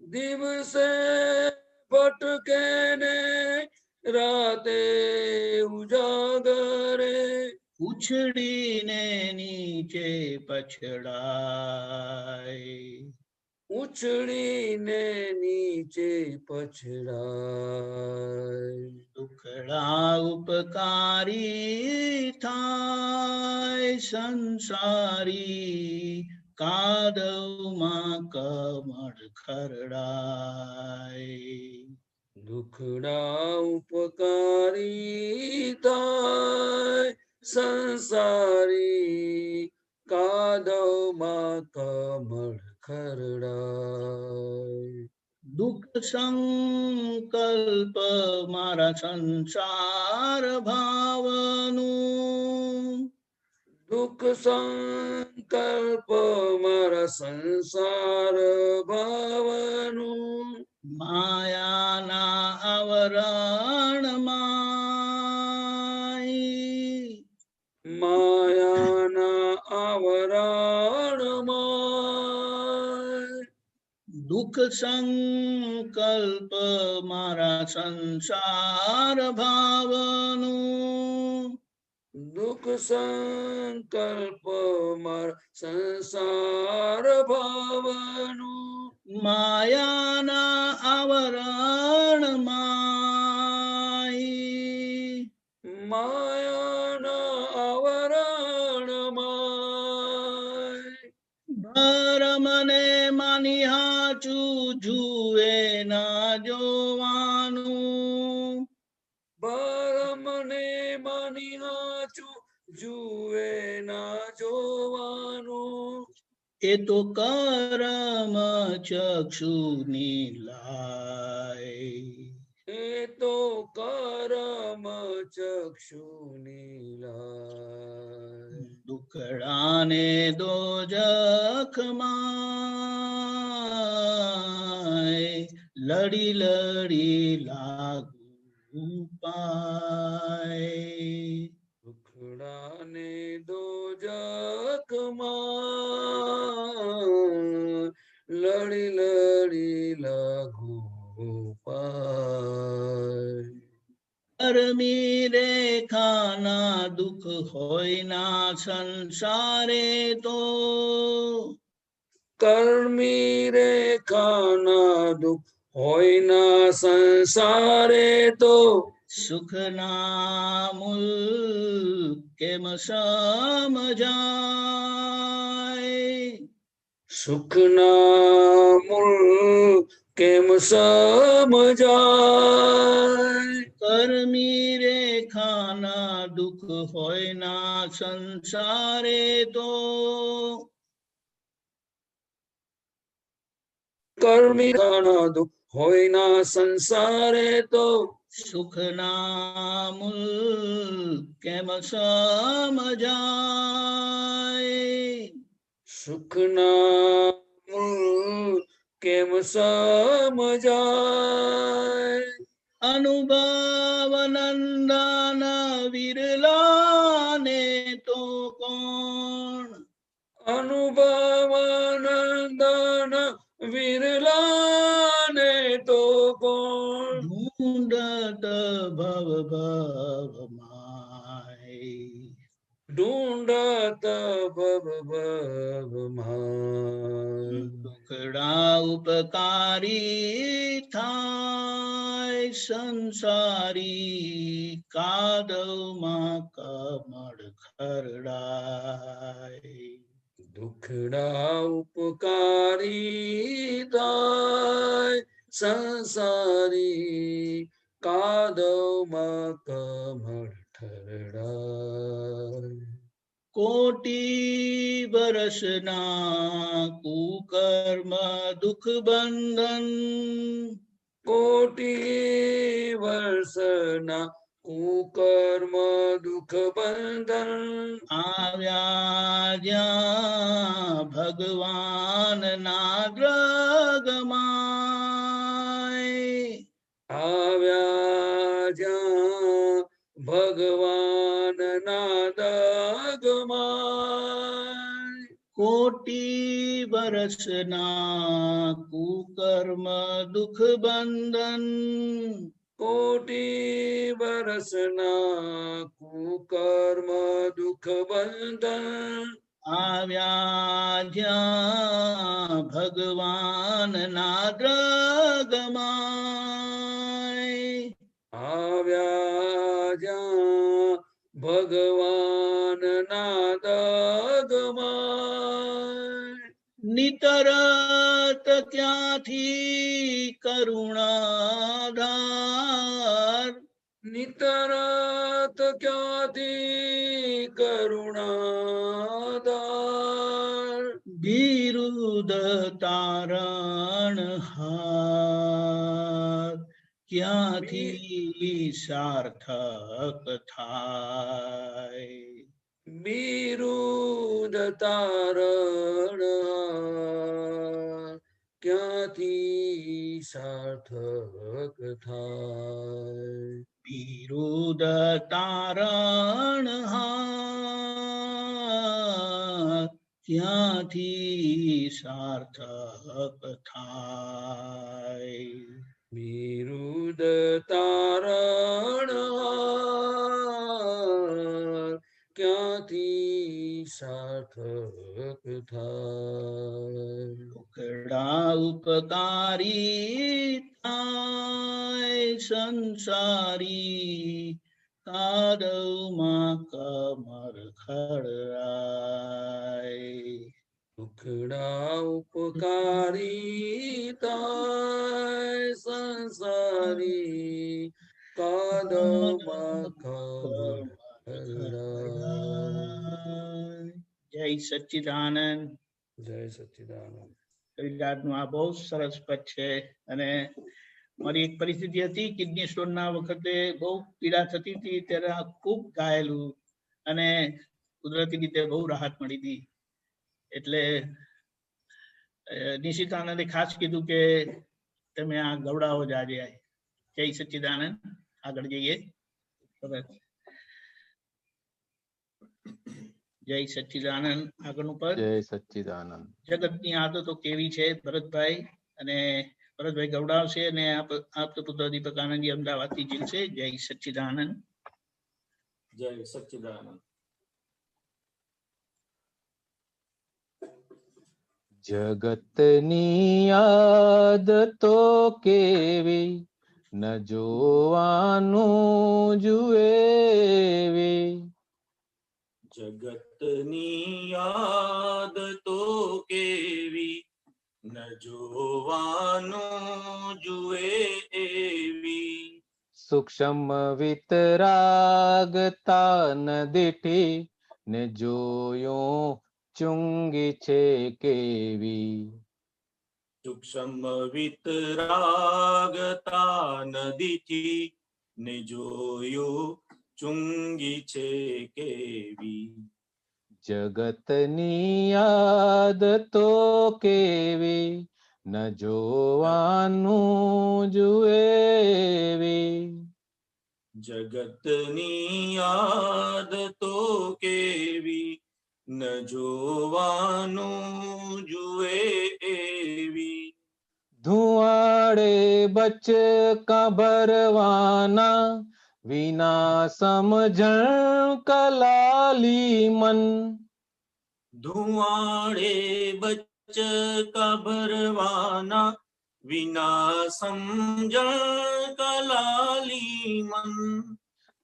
[SPEAKER 4] દિવસે ભટકે ને રાતે ઉજાગરે,
[SPEAKER 3] ઉછળીને નીચે પછડાય.
[SPEAKER 4] ઉછળીને નીચે પછડાય.
[SPEAKER 3] દુખડા ઉપકારી થાય સંસારી કાદવમાં કમળ ખરડાય.
[SPEAKER 4] દુખડા ઉપકારી થાય સંસારી કાદવમાં કમળ ખરડાય.
[SPEAKER 3] દુઃખ સંકલ્પ મારા સંસાર ભાવનું
[SPEAKER 4] દુઃખ સંકલ્પ મારા સંસાર ભાવનું
[SPEAKER 3] માયાના આવરણમાં
[SPEAKER 4] માયાના આવરણમાં
[SPEAKER 3] દુઃખ સંકલ્પ મારા સંસાર ભાવનું
[SPEAKER 4] દુઃખ સંકલ્પ મારા સંસાર ભાવનું
[SPEAKER 3] માયાના આવરણમાં
[SPEAKER 4] માયાના આવરણમાં
[SPEAKER 3] ભરમને માની હાચું જુએ ના જોવાનું
[SPEAKER 4] ભરમને માની હાચું જુએ ના જોવાનું
[SPEAKER 3] એ તો કરમ ચક્ષુની લાય.
[SPEAKER 4] એ તો કરમ ચક્ષુની લાય.
[SPEAKER 3] દુખડાને દોજખમાં લડી લડી લાગુ પાય.
[SPEAKER 4] દુખડાને દોજખમાં લડી લડી લાગુ પાય.
[SPEAKER 3] કર્મી રેખાના દુઃખ હોય ના સંસારે તો
[SPEAKER 4] કર્મી રેખાના દુઃખ હોય ના સંસારે તો
[SPEAKER 3] સુખના મૂલ કેમ સમજાય.
[SPEAKER 4] સુખના મૂળ કેમ સમજાય.
[SPEAKER 3] કર્મી રેખાના દુઃખ હોય ના સંસારે તો
[SPEAKER 4] કર્મી રેખાના દુઃખ હોય ના સંસારે તો
[SPEAKER 3] સુખના મૂલ કેમ સમજાય.
[SPEAKER 4] સુખના મૂળ કેમ સમજાય.
[SPEAKER 3] અનુભવ નંદન વિરલાને તો કોણ
[SPEAKER 4] અનુભવાનંદન વિરલાને તો કોણ
[SPEAKER 3] ઢૂંઢત ભવ ભવમાય.
[SPEAKER 4] ઢૂંઢત ભવ ભવમાં.
[SPEAKER 3] દુખડા ઉપકારી થાય સંસારી કાદવમાં કમળ ખરડાય.
[SPEAKER 4] દુખડા ઉપકારી થાય સંસારી કાદવમાં કમળ ખરડાય.
[SPEAKER 3] કોટી વર્ષના કુકર્મ દુઃખ બંધન
[SPEAKER 4] કોટી વર્ષના કુકર્મ દુઃખ બંધન
[SPEAKER 3] આવ્યા જ્યાં ભગવાન ના દ્રગમાય.
[SPEAKER 4] આવ્યા જ્યાં ભગવાન ના દગમાં.
[SPEAKER 3] કોટી વર્ષના કુકર્મ દુઃખ બંધન
[SPEAKER 4] કોટી વર્ષના કુકર્મ દુઃખ બંધન
[SPEAKER 3] આવ્યા જ્યાં ભગવાનના દ્રગમાય,
[SPEAKER 4] આવ્યા જ્યાં ભગવાનના દગમાં,
[SPEAKER 3] નિતરત ક્યાંથી કરુણાધાર,
[SPEAKER 4] નિતરત ક્યાંથી કરુણાધાર,
[SPEAKER 3] બિરુદ તારણહાર, ક્યાંથી સાર્થક થાય.
[SPEAKER 4] બિરુદ તારણ ક્યાંથી સાર્થક થાય.
[SPEAKER 3] બિરુદ તારણહાર, ક્યાંથી સાર્થક થાય.
[SPEAKER 4] બિરુદ તારણ ક્યાંથી સાર્થક થાય.
[SPEAKER 3] ટુકડા ઉપકારી થાય સંસારી, કાદવમાં કમર ખડરાય.
[SPEAKER 4] ટુકડા ઉપકારી થાય સંસારી, કાદવમાં ખબર ખરડાય.
[SPEAKER 3] જય સચ્ચિદાનંદ.
[SPEAKER 4] જય સચ્ચિદાનંદ.
[SPEAKER 3] કવિરાજનું આ બહુ સરસ પદ છે. અને મારી એક પરિસ્થિતિ હતી, કિડની સ્ટોન ના વખતે બહુ પીડા થતી હતી, ત્યારે આ ખૂબ ગાયેલું અને કુદરતી રીતે બહુ રાહત મળી હતી. એટલે નિશિતાનંદે ખાસ કીધું કે તમે આ ગવડાવો જ આજે. જય સચ્ચિદાનંદ. આગળ જઈએ. જય સચ્ચિદાનંદ. આગળનું પદ.
[SPEAKER 1] જય સચ્ચિદાનંદ.
[SPEAKER 3] જગતની આદતો કેવી છે, ભરતભાઈ. અને ભરતભાઈ ગવડાવશે અને આપ પુત્ર દીપક આનંદજી અમદાવાદથી જીલશે. જય સચ્ચિદાનંદ.
[SPEAKER 5] જય સચ્ચિદાનંદ.
[SPEAKER 1] જગતની આદતો કેવી, ન જોવાનું જુએવી.
[SPEAKER 5] જગતની આદતો કેવી, ન જોવાનું જુએ એવી.
[SPEAKER 1] સૂક્ષ્મ વિતરાગતા ન દીઠી, ને જોયું ચુંગી છે કેવી.
[SPEAKER 5] સૂક્ષ્મ વિતરાગતા નદીથી, ને જોયું ચુંગી છે કેવી.
[SPEAKER 1] જગતની આદતો કેવી, ન જોવાનું જુએવી.
[SPEAKER 5] જગતની આદતો કેવી, ન જોવાનું જુએ એવી.
[SPEAKER 1] ધુઆડે બચકા ભરવાના, વિના સમજણ કલાલી મન.
[SPEAKER 5] ધુઆડે બચકા ભરવાના, વિના સમજણ કલાલી મન.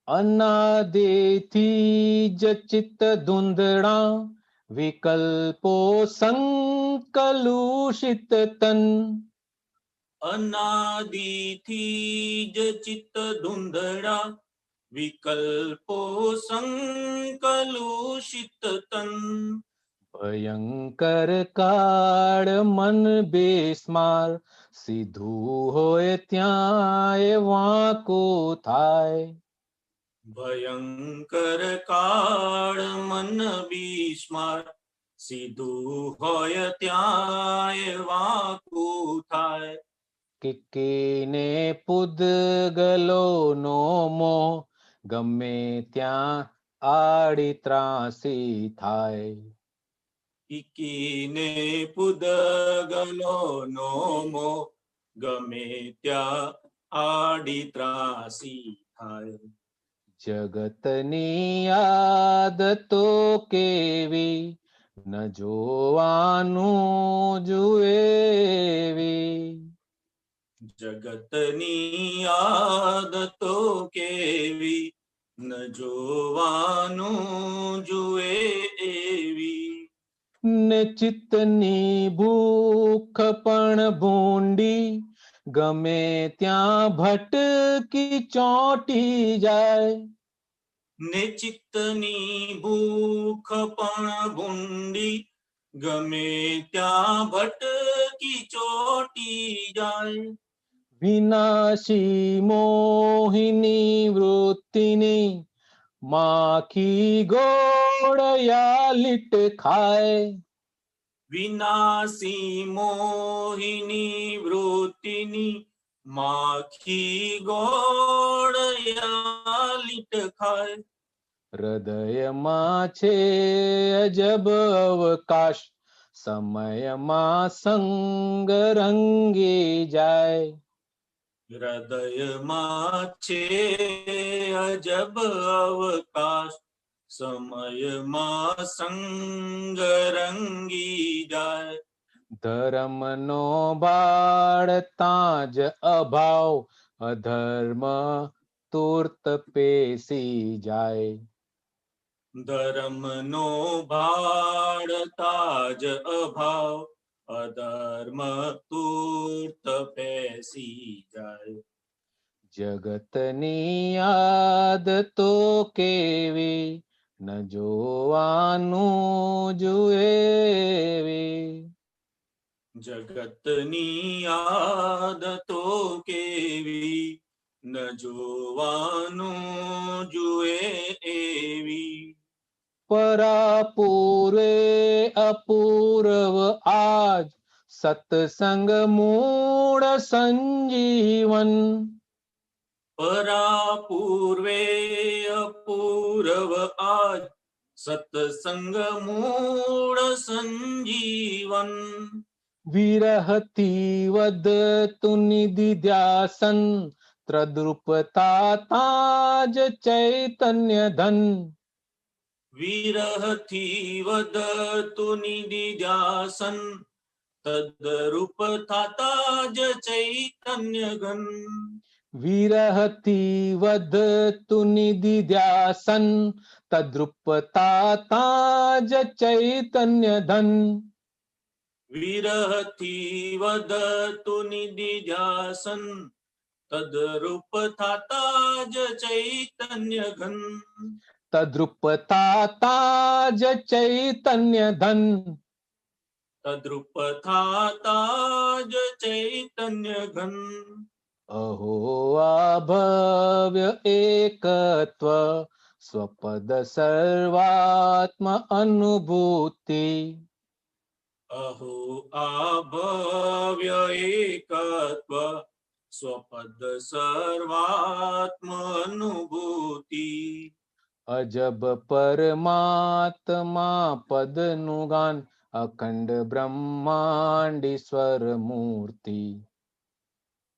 [SPEAKER 1] અનાદિથી જ ચિત્ત ધૂંધળા, વિકલ્પો સંકલુષિત તન.
[SPEAKER 5] અનાદિથી જ ચિત્ત ધૂંધળા, વિકલ્પો સંકલુષિત તન.
[SPEAKER 1] ભયંકર કાળ મન બેસ્માર, સીધું હોય ત્યાં એ વાંકું થાય.
[SPEAKER 5] ભયંકર કાળ મન બિસ્માર, સીધું હોય ત્યાં એ વાંકું થાય.
[SPEAKER 1] કિકીને પૂદગલો નો મોહ, ગમે ત્યાં આડી ત્રાસી થાય.
[SPEAKER 5] કીકીને પૂદગલો નો મોહ, ગમે ત્યાં આડી ત્રાસી થાય.
[SPEAKER 1] જગતની આદતો કેવી, ન જોવાનું જુએ એવી.
[SPEAKER 5] જગતની આદતો કેવી ન જોવાનું જુએ એવી.
[SPEAKER 1] ને ચિત્તની ભૂખ પણ ભૂંડી, ગમે ત્યાં ભટકી ચોંટી જાય.
[SPEAKER 5] ને ચિત્તની ભૂખ પણ ભૂંડી, ગમે ત્યાં ભટકી ચોટી જાય.
[SPEAKER 1] વિનાશી મોહિની વૃત્તિની માખી ગોળયા લીટ ખાય.
[SPEAKER 5] વિનાશી મોહિની વૃત્તિની માખી ગોળયા લીટ ખાય.
[SPEAKER 1] હૃદયમાં છે અજબ અવકાશ, સમયમાં સંગ રંગી જાય.
[SPEAKER 5] હૃદયમાં છે અજબ અવકાશ, સમયમાં સંગ રંગી જાય.
[SPEAKER 1] ધર્મનો બાળ તાજ અભાવ, અધર્મ તુર્ત પેસી જાય.
[SPEAKER 5] ધર્મનો ભાળ તાજ અભાવ, અધર્મ તુર્ત પેસી જાય.
[SPEAKER 1] જગતની આદતો કેવી ન જોવાનું જુએ એવી.
[SPEAKER 5] જગતની આદતો કેવી ન જોવાનું જુએ એવી.
[SPEAKER 1] પરાપૂર્વે અપૂર્વ આજ, સત્સંગ મૂળ સંજીવન.
[SPEAKER 5] પરાપૂર્વે અપૂર્વ આજ, સત્સંગ મૂળ સંજીવન.
[SPEAKER 1] વિરહથી વધતુ નિધિ ધ્યાસન, ત્રદ્રુપતા તાજ ચૈતન્ય ધન.
[SPEAKER 5] વિરહથી વધતુ નિધિ ધ્યાસન, તદરૂપ થાતા જ ચૈતન્ય ઘન.
[SPEAKER 1] વિરહથી વધતુ નિધિ ધ્યાસન, તદ્રુપતા તાજ ચૈતન્ય ધન.
[SPEAKER 5] વિરહથી વધતુ નિધિ ધ્યાસન, તદરૂપ થાતા જ ચૈતન્ય ઘન.
[SPEAKER 1] તદ્રુપતા તાજ ચૈતન્ય ધન.
[SPEAKER 5] તદ્રુપ થાતા જ ચૈતન્ય ઘન.
[SPEAKER 1] અહો આભવ્ય એકત્વ, સ્વપદ સર્વાત્મ અનુભૂતિ.
[SPEAKER 5] અહો આભવ્ય એકત્વ, સ્વપદ સર્વાત્મ અનુભૂતિ.
[SPEAKER 1] અજબ પરમાત્મા પદનું ગાન, અખંડ બ્રહ્માંડીશ્વર મૂર્તિ.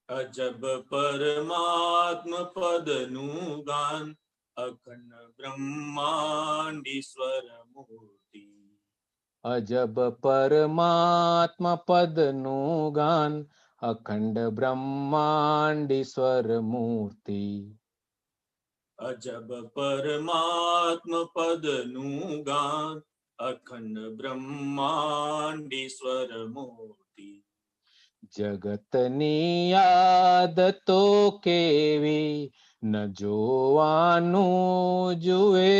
[SPEAKER 5] અજબ પરમાત્મ પદનું ગાન, અખંડ બ્રહ્માંડીશ્વર મૂર્તિ.
[SPEAKER 1] અજબ પરમાત્મા પદનું ગાન, અખંડ બ્રહ્માંડીશ્વર મૂર્તિ.
[SPEAKER 5] અજબ પરમાત્મ પદનું ગાન, અખંડ બ્રહ્માંડીશ્વર મૂર્તિ.
[SPEAKER 1] જગતની આદતો કેવી ન જોવાનું જુએ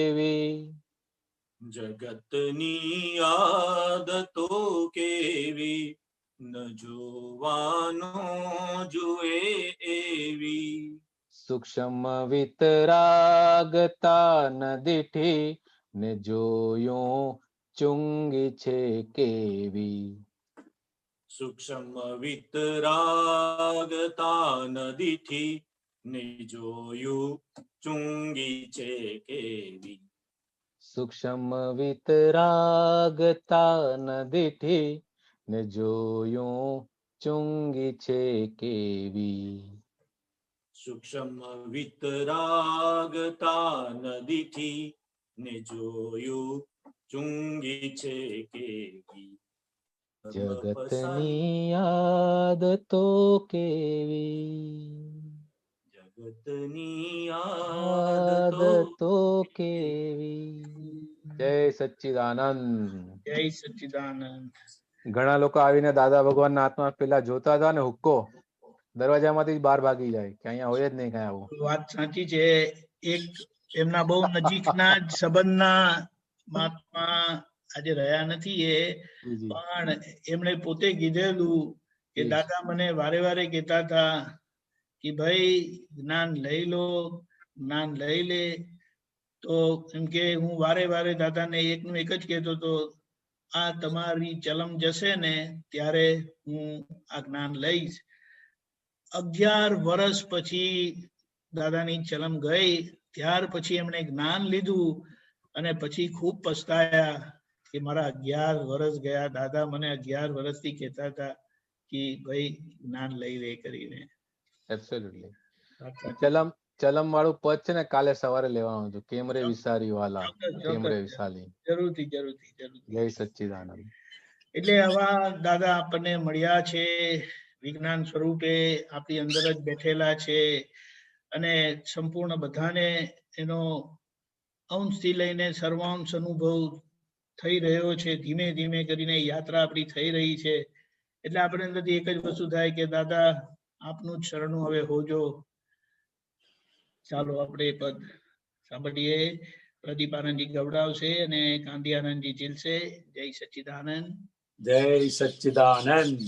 [SPEAKER 1] એવી.
[SPEAKER 5] જગતની આદતો કેવી ન જોવાનું જુએ એવી.
[SPEAKER 1] સૂક્ષ્મ વિતરાગતા ન દીઠી, ને જોયું ચુંગી છે કેવી.
[SPEAKER 5] સૂક્ષ્મ વિતરાગતા નદીથી, ને જોયું ચુંગી છે કેવી.
[SPEAKER 1] સૂક્ષ્મ વિતરાગતા ન દીઠી, ને જોયું ચુંગી છે કેવી.
[SPEAKER 5] સૂક્ષ્મ વિતરાગતા નદીથી, ને જોયું ચુંગી છે કેવી
[SPEAKER 1] જગતની આદતો કેવી,
[SPEAKER 5] જગતની આદતો
[SPEAKER 1] આદતો કેવી. જય સચ્ચિદાનંદ.
[SPEAKER 3] જય સચ્ચિદાનંદ.
[SPEAKER 1] ઘણા લોકો આવીને દાદા ભગવાનના હાથમાં પેલા જોતા હતા ને હુક્કો, દરવાજામાંથી બહાર ભાગી જાય કે અહીંયા હોય જ નહીં કઈ આવું.
[SPEAKER 3] વાત સાચી છે. એક એમના બહુ નજીકના જ સંબંધના મહાત્મા આજે રહ્યા નથી એ, પણ એમણે પોતે કીધેલું કે દાદા મને વારે વારે કહેતા હતા કે ભાઈ જ્ઞાન લઈ લો, જ્ઞાન લઈ લે. તો એમ કે હું વારે વારે દાદાને એકનું એક જ કહેતો હતો, આ તમારી ચલમ જશે ને ત્યારે હું આ જ્ઞાન લઈશ. 11 વર્ષ પછી દાદાની ચલમ ગઈ, ત્યાર પછી એમણે જ્ઞાન લીધું અને પછી ખૂબ પછતાયા કે મારા 11 વર્ષ ગયા. દાદા મને 11 વર્ષથી કહેતા હતા કે ભાઈ જ્ઞાન લઈ લે કરીને.
[SPEAKER 1] એબ્સોલ્યુટલી. ચલમ વાળું પદ છે ને કાલે સવારે લેવાનું હતું, કેમરે વિસારી વાલા, કેમરે વિસાલી.
[SPEAKER 3] જરૂરથી જરૂરથી જરૂરથી.
[SPEAKER 1] જય સચ્ચિદાનંદ.
[SPEAKER 3] એટલે આવા દાદા આપણને મળ્યા છે, વિજ્ઞાન સ્વરૂપે આપણી અંદર જ બેઠેલા છે અને સંપૂર્ણ બધાને એનો અંશથી લઈને સર્વાંશ અનુભવ થઈ રહ્યો છે. ધીમે ધીમે કરીને યાત્રા આપણી થઈ રહી છે. એટલે આપણે અંદરથી એક જ વસ્તુ થાય કે દાદા આપનું જ શરણું હવે હોજો. ચાલો આપણે એ પદ સાંભળીએ. પ્રદીપ આનંદજી ગવડાવશે અને કાંતિ આનંદજી ચીલશે. જય સચ્ચિદાનંદ.
[SPEAKER 2] જય સચ્ચિદાનંદ.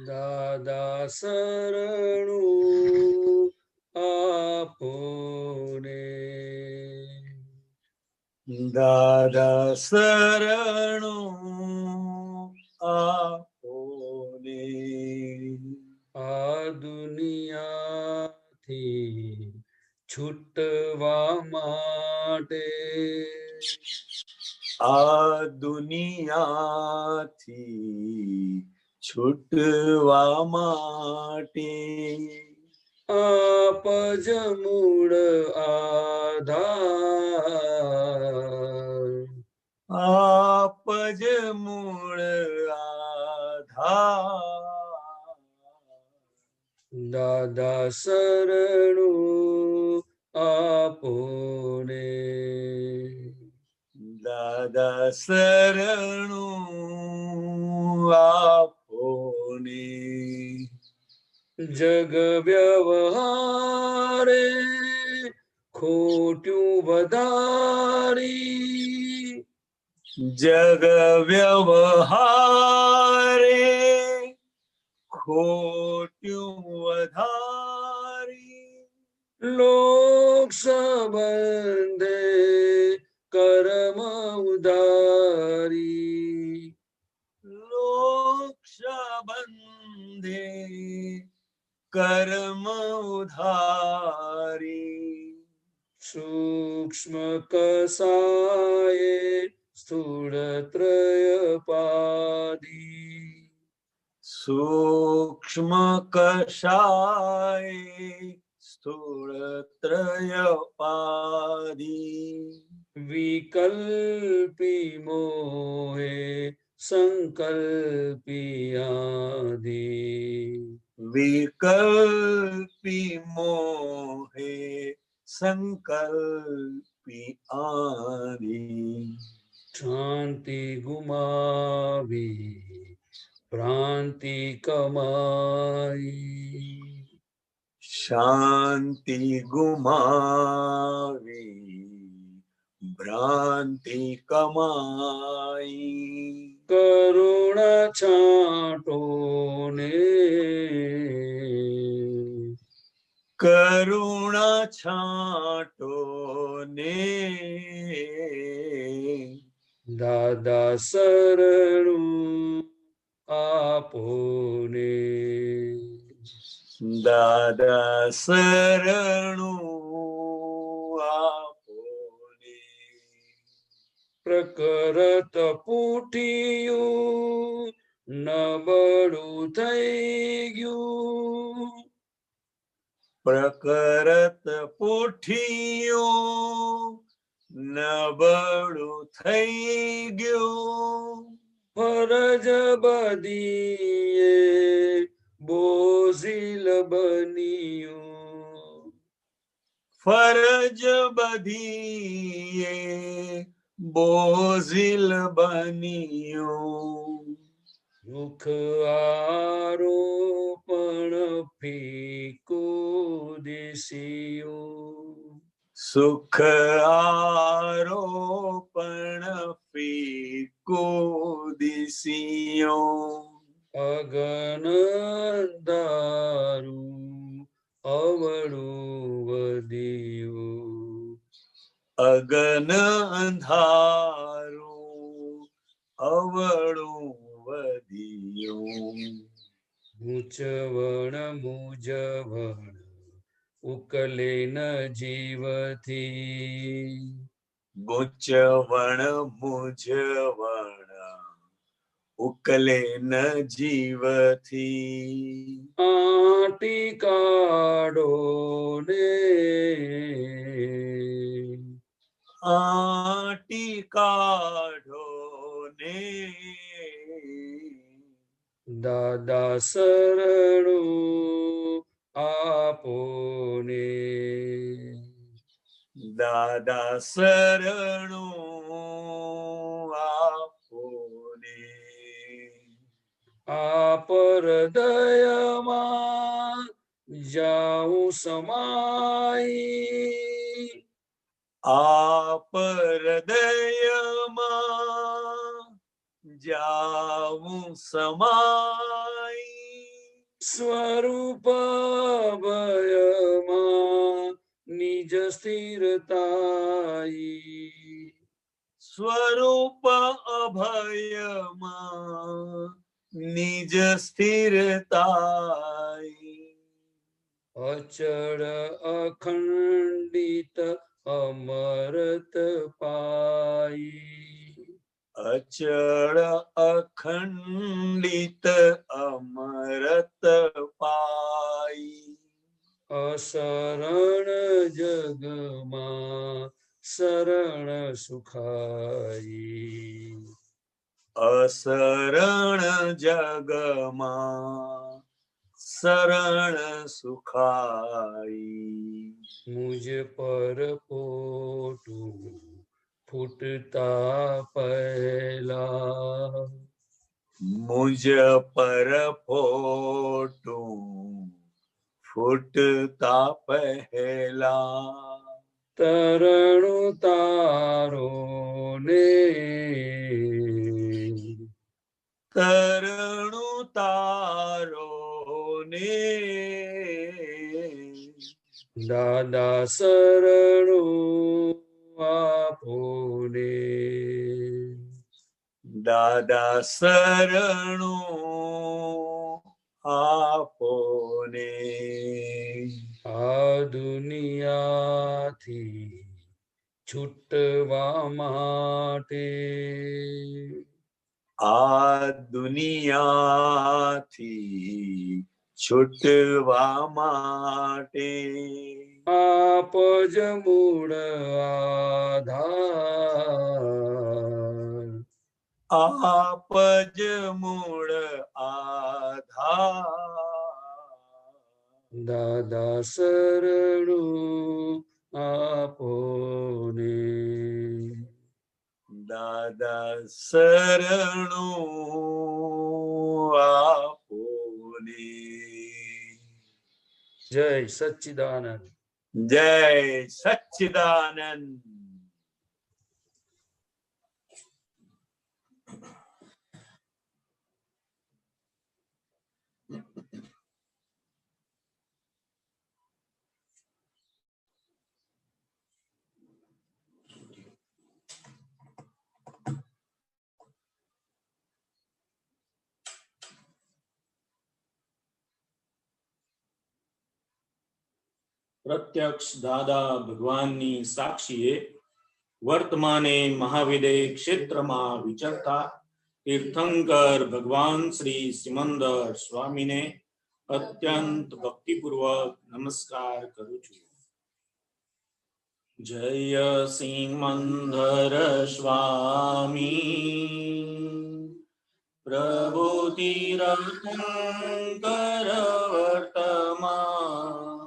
[SPEAKER 4] દાદા શરણું આપોને,
[SPEAKER 2] દાદા શરણું આપોને,
[SPEAKER 4] આ દુનિયાથી છૂટવા માટે,
[SPEAKER 2] આ દુનિયાથી છૂટવા માટે,
[SPEAKER 4] આપ જ મૂળ આધાર,
[SPEAKER 2] આપ જ મૂળ આધાર.
[SPEAKER 4] દાદા શરણું આપોને,
[SPEAKER 2] દાદા શરણું આપોને,
[SPEAKER 4] જગ વ્યવહારે ખોટ્યું વધારી,
[SPEAKER 2] જગ વ્યવહારે ખોટ્યું વધારી,
[SPEAKER 4] લોક સંબંધે કર્મ ઉદારી,
[SPEAKER 2] લોક સંબંધે કર્મ ઉધારી,
[SPEAKER 4] સૂક્ષ્મ કસાયે સ્થૂળ ત્રયપાદી,
[SPEAKER 2] સૂક્ષ્મ કષાય સ્થૂળ ત્રયપાદી,
[SPEAKER 4] વિકલ્પી મોહે સંકલ્પિયાદી,
[SPEAKER 2] વિકલ્પી મોહે સંકલ્પી આદિ,
[SPEAKER 4] શાંતિ ગુમાવી ભ્રાંતિ કમાઈ,
[SPEAKER 2] શાંતિ ગુમાવી ભ્રાંતિ કમાઈ,
[SPEAKER 4] કરુણા છાંટો ને,
[SPEAKER 2] કરુણા છાંટો ને,
[SPEAKER 4] દાદા શરણું આપોને,
[SPEAKER 2] દાદા શરણું આપોને,
[SPEAKER 4] પ્રકરત પૂઠિયું નબળું થઈ ગયું,
[SPEAKER 2] પ્રકરત પુઠિયું નબળું થઈ ગયું.
[SPEAKER 4] ફરજ બધીએ બોઝિલ બન્યું.
[SPEAKER 2] ફરજ બધીએ બોઝિલ બન્યું.
[SPEAKER 4] સુખ આરોપણ ફીકું દિસ્યું.
[SPEAKER 2] સુખ આરોપણ ફીકું દિસ્યું.
[SPEAKER 4] અગન અંધારું અવળું વધ્યું.
[SPEAKER 2] અગન અંધારું અવળું વધ્યું.
[SPEAKER 4] મૂંઝવણ મૂંઝવણ ઉકલે ન જીવથી.
[SPEAKER 2] ગૂંચવણ મૂંઝવણ ઉકલે ન જીવથી.
[SPEAKER 4] આટી કાઢો ને
[SPEAKER 2] આટી કાઢો ને
[SPEAKER 4] દાદા શરણું આપો ને.
[SPEAKER 2] દાદા શરણું આપો ને.
[SPEAKER 4] આપ હૃદયમાં જાઉં સમાઈ.
[SPEAKER 2] આપ હૃદયમાં જાઉં સમાઈ.
[SPEAKER 4] સ્વરૂપ ભયમાં નિજ સ્થિરતાઈ.
[SPEAKER 2] સ્વરૂપ અભયમાં નિજ સ્થિરતાઈ.
[SPEAKER 4] અચળ અખંડિત અમરત પાઈ.
[SPEAKER 2] અચળ અખંડિત અમરત પાઈ.
[SPEAKER 4] અશરણ જગમાં શરણ સુખાઈ.
[SPEAKER 2] અશરણ જગમાં શરણ સુખાઈ.
[SPEAKER 4] મુજ પર પોટું ફૂટતા પહેલા.
[SPEAKER 2] મુજ પર ફોટું ફૂટતા પહેલા.
[SPEAKER 4] તરણું તારો ને
[SPEAKER 2] તરણું તારો ને
[SPEAKER 4] દાદા શરણું આપો ને.
[SPEAKER 2] દાદા શરણું આપો ને.
[SPEAKER 4] આ દુનિયાથી છૂટવા માટે.
[SPEAKER 2] આ દુનિયાથી છૂટવા માટે.
[SPEAKER 4] આપ જ મૂળ આધાર.
[SPEAKER 2] આપ જ મૂળ આધાર.
[SPEAKER 4] દાદા શરણું આપો ને.
[SPEAKER 2] દાદા શરણું આપો ને.
[SPEAKER 4] જય સચ્ચિદાનંદ.
[SPEAKER 2] જય સચ્ચિદાનંદ.
[SPEAKER 5] પ્રત્યક્ષ દાદા ભગવાનની સાક્ષીએ વર્તમાને મહાવિદય ક્ષેત્રમાં વિચરતા તીર્થંકર ભગવાન શ્રી સિમંદર સ્વામીને અત્યંત ભક્તિપૂર્વક નમસ્કાર કરું છું. જય સિમંદર સ્વામી પ્રભુ તીર્થંકર વર્તમાન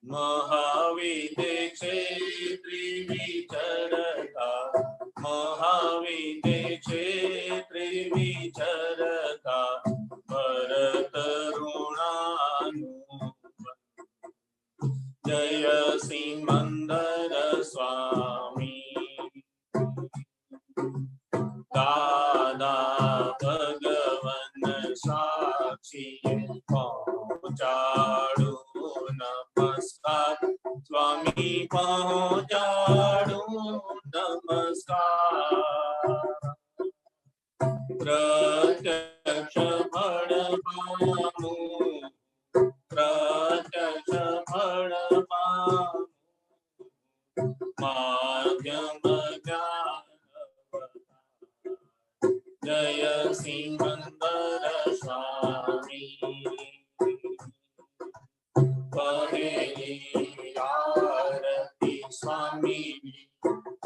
[SPEAKER 5] મહાવિદે ક્ષેત્રે વિચરતા મહાવિદે ક્ષેત્રે વિચરતા ભરત ઋણાનું જય સિમંદર સ્વામી દાદા ભગવન સાક્ષી પહોંચાડું નમસ્કાર સ્વામી પહોંચાડું નમસ્કાર પ્રત્યક્ષ ફળ પામું પ્રત્યક્ષ ફળ પામું માધ્યમ જ્ઞાન જય સિમંદર સ્વામી પહેલી આરતી સ્વામી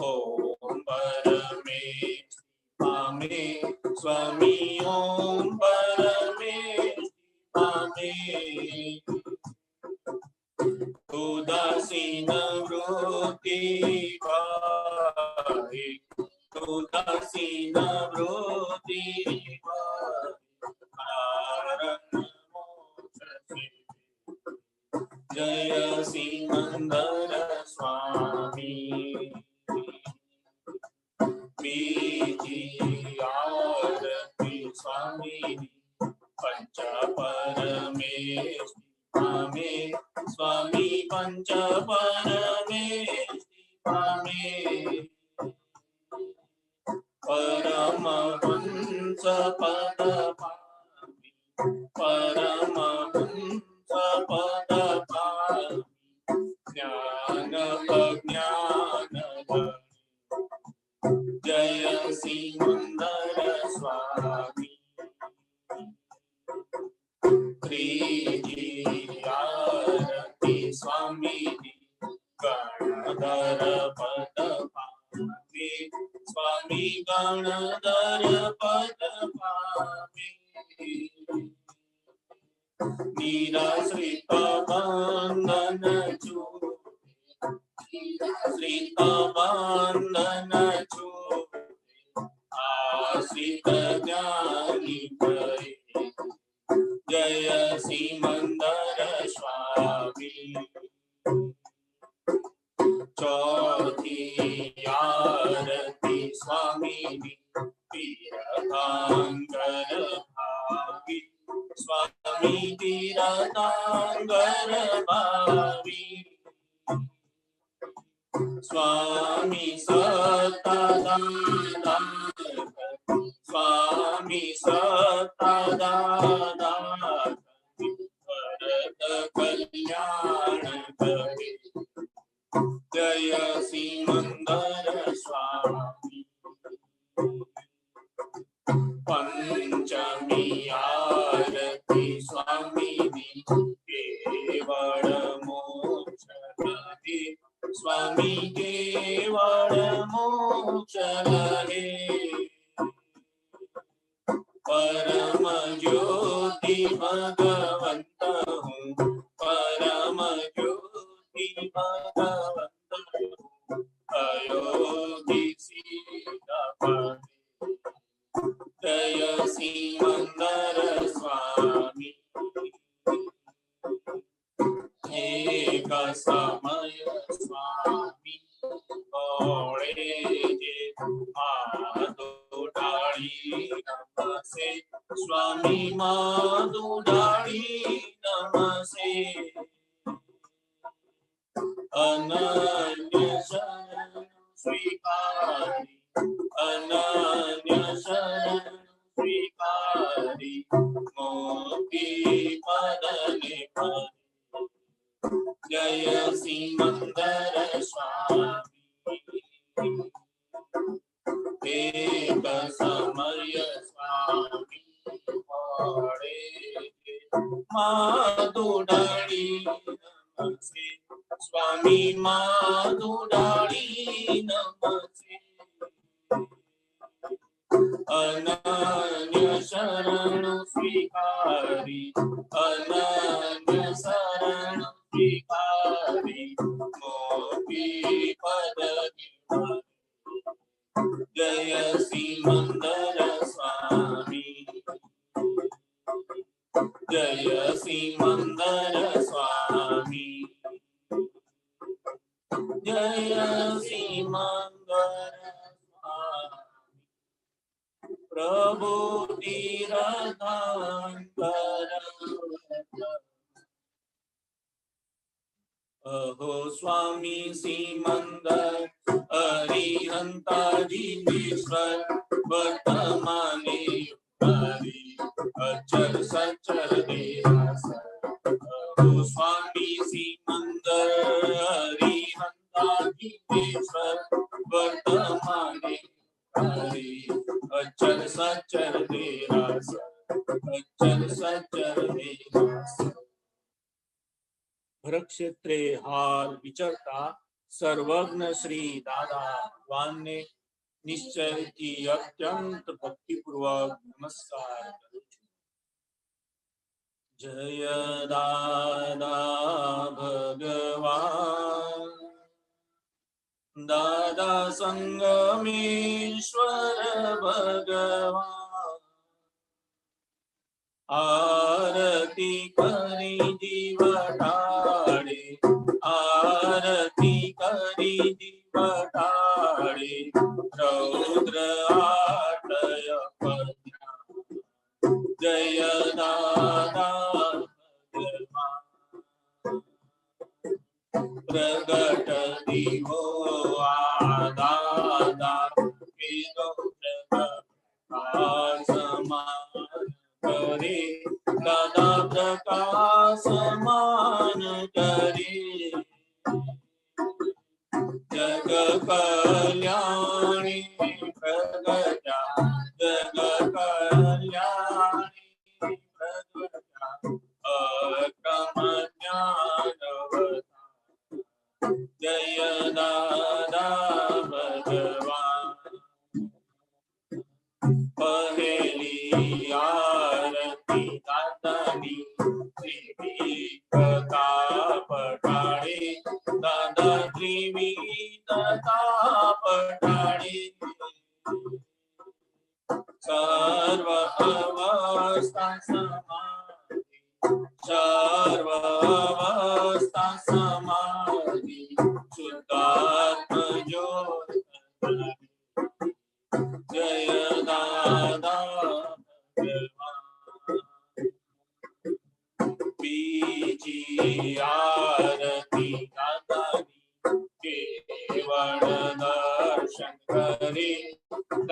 [SPEAKER 5] ઓમ પરમેશ પામે સ્વામી ઓમ પરમેશ પામે ઉદાસીન વૃત્તિ ભાઈ ઉદાસીન વૃત્તિ જય સિમંદર સ્વામી બીજી આરતી સ્વામી પંચ પરમેશ પામે સ્વામી પંચ પરમેશ પામે પરમહંસ પદ પામી પરમહંસ પદ પામી જ્ઞાન અજ્ઞાન જય સિમંદર સ્વામી ત્રીજી આરતી સ્વામી ગણધર પદ પામી સ્વામી ગણધર પદ પામી નિરાશ્રિત બંધન છૂટે નિરાશ્રિત બંધન છૂટે આશ્રિત જ્ઞાની કરે જય સિમંદર સ્વામી ચોથી આરતી સ્વામી તીર્થંકર ભાવી સ્વામી તીર્થંકર ભાવી સ્વામી સત્તાદાતા સ્વામી સત્તાદાતા ભરત કલ્યાણ કરે જય સિમંદર સ્વામી પંચમી આરતી સ્વામી કેવળ મોક્ષ રહે સ્વામી કેવળ મોક્ષ રહે પરમ જ્યોતિ ભગવંત હું પરમ જ્યોતિ ભગવંત હું અયોગી સીતા જય સિમંદર સ્વામી એક સમય સ્વામી ઓળે જે માધુડાળી નમસે સ્વામી માધુડાળી નમસે અનન્ય શરણ સ્વીકારી અનન્ય શરણ સ્વીકારી મોક્તિ પદને પદ જય સિમંદર સ્વામી એક સમય સ્વામી મળે माधुडाळी नमसे स्वामी माधुडाळी नमसे अनन्य शरण स्वीकारी अनन्य शरण स्वीकारी मोक्ती पद जय सिमंदर स्वामी जय सिमंदर स्वामी जय सिमंदर स्वामी प्रभु तीर्थंकर अहो स्वामी सिमंदर अरिहंताधीश्वर वर्तमाने युगारी अचर सचर देहासर अहो स्वामी सिमंदर अरिहंताधीश्वर वर्तमाने युगारी अचर सचर देहासर अचर सचर देहासर भरक्षेत्रे हाल विचरता सर्वज्ञ श्री दादा भगवानने निश्चय की अत्यंत भक्तिपूर्वक नमस्कार करूं છું. जय दादा भगवान दादा संगमेश्वर भगवान आरती करी जीवटाळे आरती करी जीवटाळे रौद्र आटय पद्या जय दादा भगवान प्रगट दिवो दादा वेदो प्रकाश मान करे दादा प्रकाश मान करे जग कल्याणी प्रगटा जग कल्याणी प्रगटा अक्रम ज्ञानवता जय दादा भगवान पहेली आरती दादानी त्रिविधता पठाळे दादा त्रिविधता पठाळे सर्व अवस्था समाधी सर्व अवस्था समाधी शुद्धात्म ज्योत जय दादा भगवान बीजी आरती दादानी केवल दर्शन करे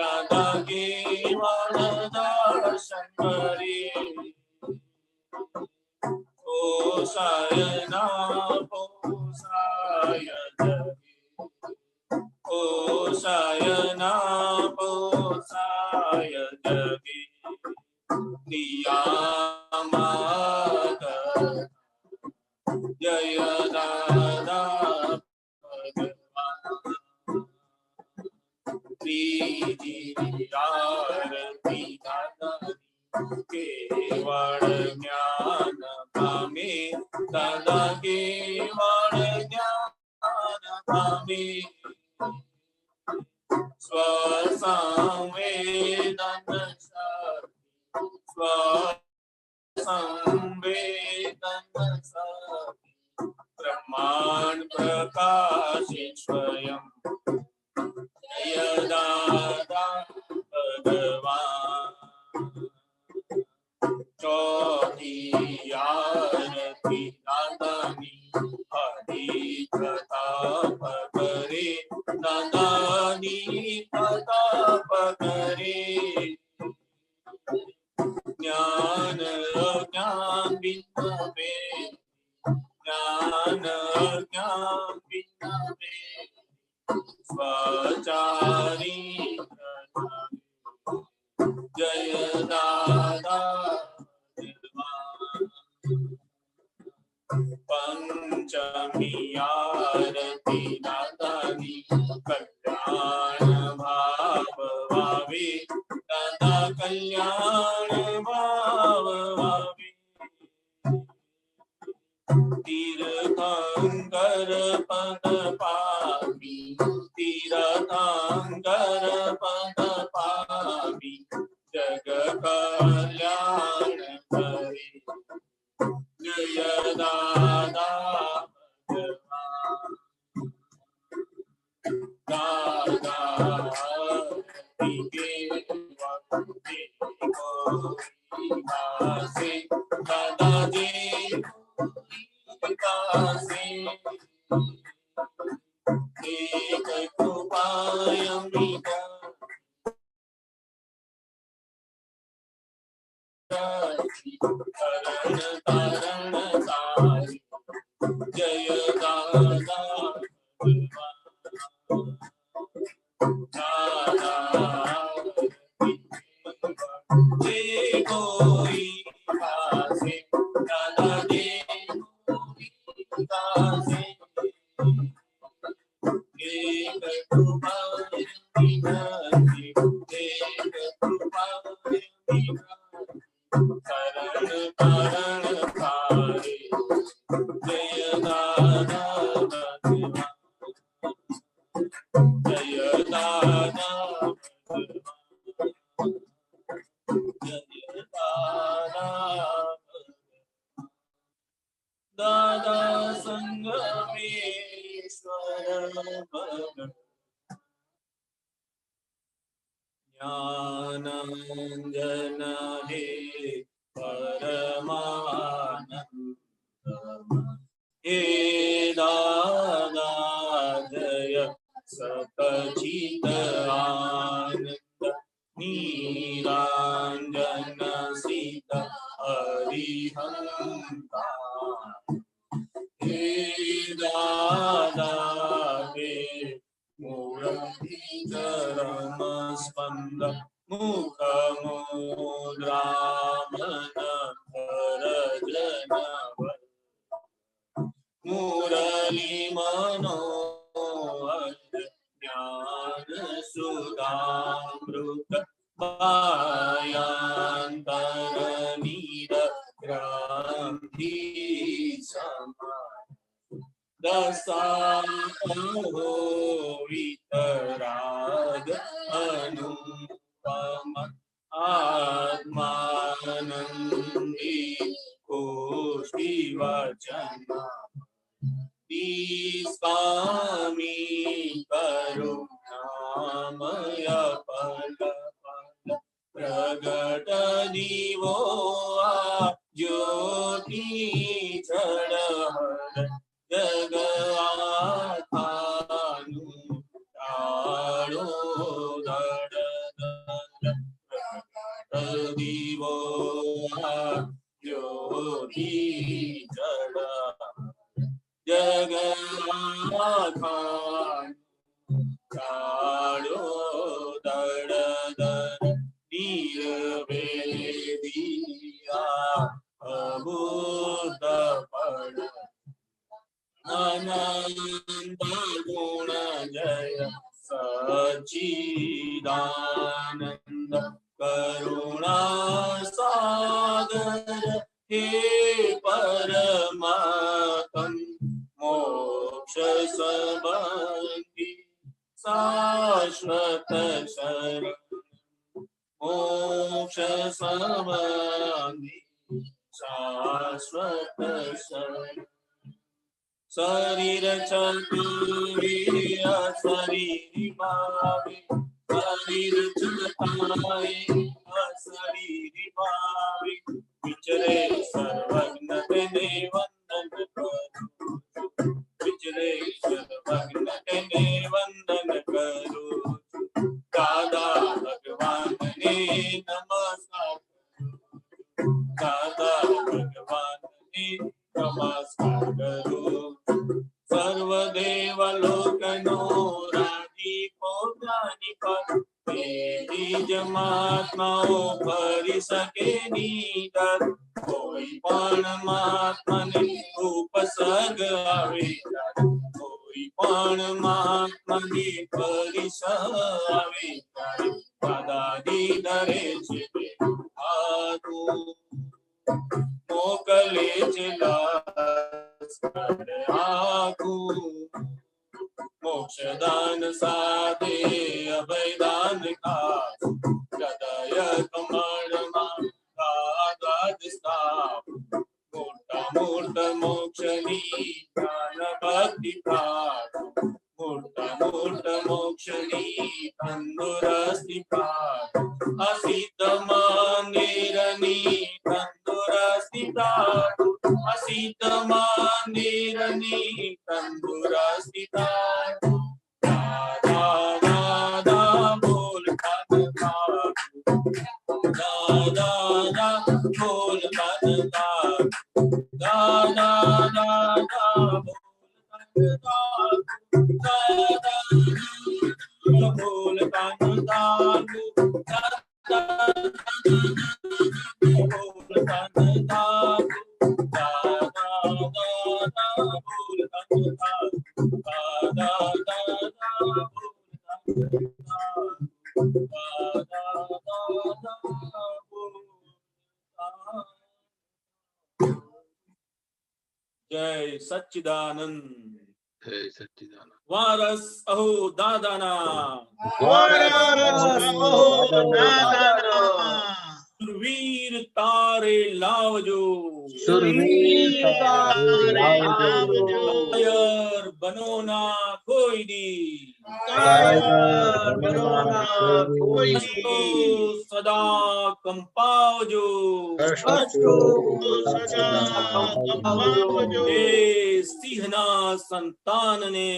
[SPEAKER 5] दादा केवल दर्शन करे पोसायना पोसाय जगे पोसायना पोसाय जगे नियामक जय दादा भगवान त्रिजी आरती दादानी केवल ज्ञान पामे दादा केवल ज्ञान पामे स्वसंवेदन स्वसंवेदन ब्रह्मांड प्रकाशित स्वयं जय दादा भगवान चौथी आरती दादानी हरि प्रताप करे दादानी प्रताप करे ज्ञान अज्ञान बिन्नवे ज्ञान अज्ञान बिन्नवे स्वचारी जय दादा भगवान કલ્યાણી કલ્યાણ ભાવ વાવે દાદા કલ્યાણ ભાવ વાવે તીર્થંકર પદ પામી તીર્થંકર પદ પામી જગ કલ્યાણ કરે જય દાદા દાદા દાદાજી એક કૃપાયમિકા કરણ તારણ તારી જય દાદા જે કોઈ પાસે દાદા જે પાસે એક કૃપાયમિકા એક કૃપાયમિકા કરણ તારણ તારી જય દાદા જય દાદા જય દાદા દાદા સંગમેશ્વર ભગવાન જ્ઞાનંજન હે પરમાનંદ હે દાદા જય સતચિત આનંદ નીરાંજન સીત હરિહંતા હે દાદા હે મૂર્તિ ચરમ સ્પંદ મુખ મુદ્રામન ભરજન મુરલી મનોહર જ્ઞાન સુધામૃત બાયાંતર નીર ગ્રાંધિ સમાન દસાહો વિતરાગ અનુપમ આત્માનંદી કોષ્ટિ વચન સ્વામી કરુણામય પદ પદ પ્રગટ દીવો આ જ્યોતિ જડહર જગ આખાનું તાળો દડ પ્રગટ દીવો આ જ્યોતિ જડ જગન્નાથાન કાળો દડ નિર્વેદિયા અબુદ્ધ પડ અનંત ગુણ જય સચ્ચિદાનંદ કરુણા સાગર હે પરમાત્મ મોક્ષ સંબંધી શાશ્વત શરણ મોક્ષ સંબંધી શાશ્વત શરણ શરીર ચતુરીય શરીર ભાવે શરીર ચુતાય શરીર ભાવે વિચરે સર્વજ્ઞ તેને વંદન કરું વિચરે સર્વજ્ઞ તેને વંદન કરું દાદા ભગવાનને નમસ્કાર દાદા ભગવાનને નમસ્કાર કરું સર્વદેવ લોકનો રાજીપો જ્ઞાની પર તેની જ મહાત્માઓ કરી શકે નિડર કોઈ પણ મહાત્માને ઉપસર્ગ આવે કોઈ પણ મહાત્મા આત્માની પરીક્ષા આવે ત્યારે દાદાજી ડરે છે આતું મોકલે છે લશ્કર આખું મોક્ષદાન સાથે અભયદાન ખાસ હૃદય કમળમાં દાદાજ સ્થાપ મોટા મૂર્ત મોક્ષની જ્ઞાન ભક્તિ પ્રાપ્ત મોટા મૂર્ત મોક્ષની તંદુરસ્તી પ્રાપ્ત અસિદ્ધ મંદિરની તંદુરસ્તી પ્રાપ્ત અસિદ્ધ મંદિરની તંદુરસ્તી પ્રાપ્ત દાદા દાદા બોલ દાદા બોલ જય સચ્ચિદાનંદ
[SPEAKER 1] જય સચ્ચિદાનંદ
[SPEAKER 5] વારસ અહો દાદાના સુરવીર તારે લાવજો કાયર બનો ના કોઈ દી સદા કંપાવજો એ સિંહના સંતાનને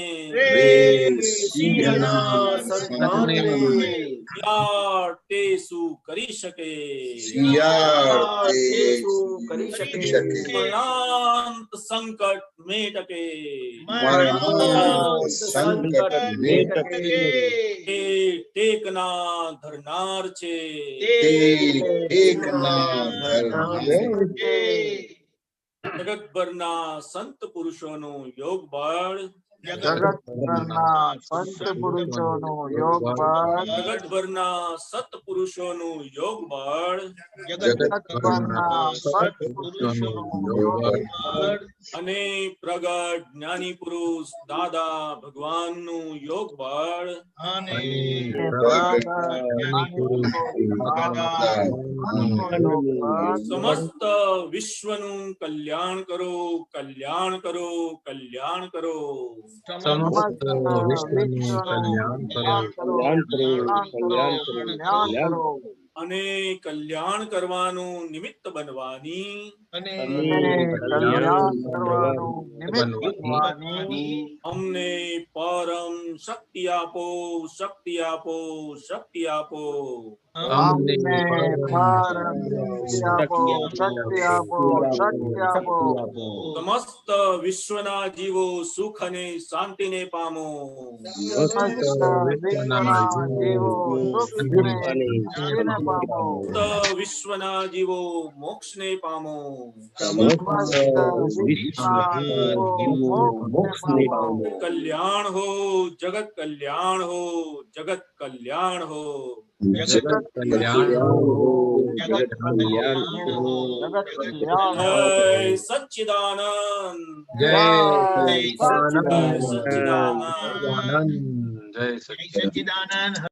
[SPEAKER 5] તે શું કરી શકે મરણાંત સંકટ મેટકે એ ટેકના ધરનાર છે જગતભરના સંત પુરુષોનું યોગ બળ
[SPEAKER 8] જગતભરના સંત પુરુષોનું યોગ બળ
[SPEAKER 5] જગતભરના સત્પુરુષોનું યોગ બળ
[SPEAKER 8] જગતભરના સત્પુરુષોનું યોગ બળ
[SPEAKER 5] અને પ્રગટ જ્ઞાની પુરુષ દાદા ભગવાનનું યોગ બળ સમસ્ત વિશ્વનું કલ્યાણ કરો કલ્યાણ કરો કલ્યાણ કરો
[SPEAKER 1] સમસ્ત વિશ્વનું કલ્યાણ કરો
[SPEAKER 5] અને કલ્યાણ કરવાનું નિમિત્ત બનવાની અમને પરમ શક્તિ આપો શક્તિ આપો શક્તિ આપો સમસ્ત વિશ્વના જીવો સુખ અને શાંતિને પામો વિશ્વના જીવો મોક્ષને પામો કલ્યાણ હો જગત કલ્યાણ હો જગત કલ્યાણ હો
[SPEAKER 1] જગત કલ્યાણ
[SPEAKER 5] જય સચ્ચિદાનંદ
[SPEAKER 1] જય
[SPEAKER 5] સચ્ચિદાનંદ
[SPEAKER 1] જય સચ્ચિદાનંદ
[SPEAKER 3] સચ્ચિદાનંદ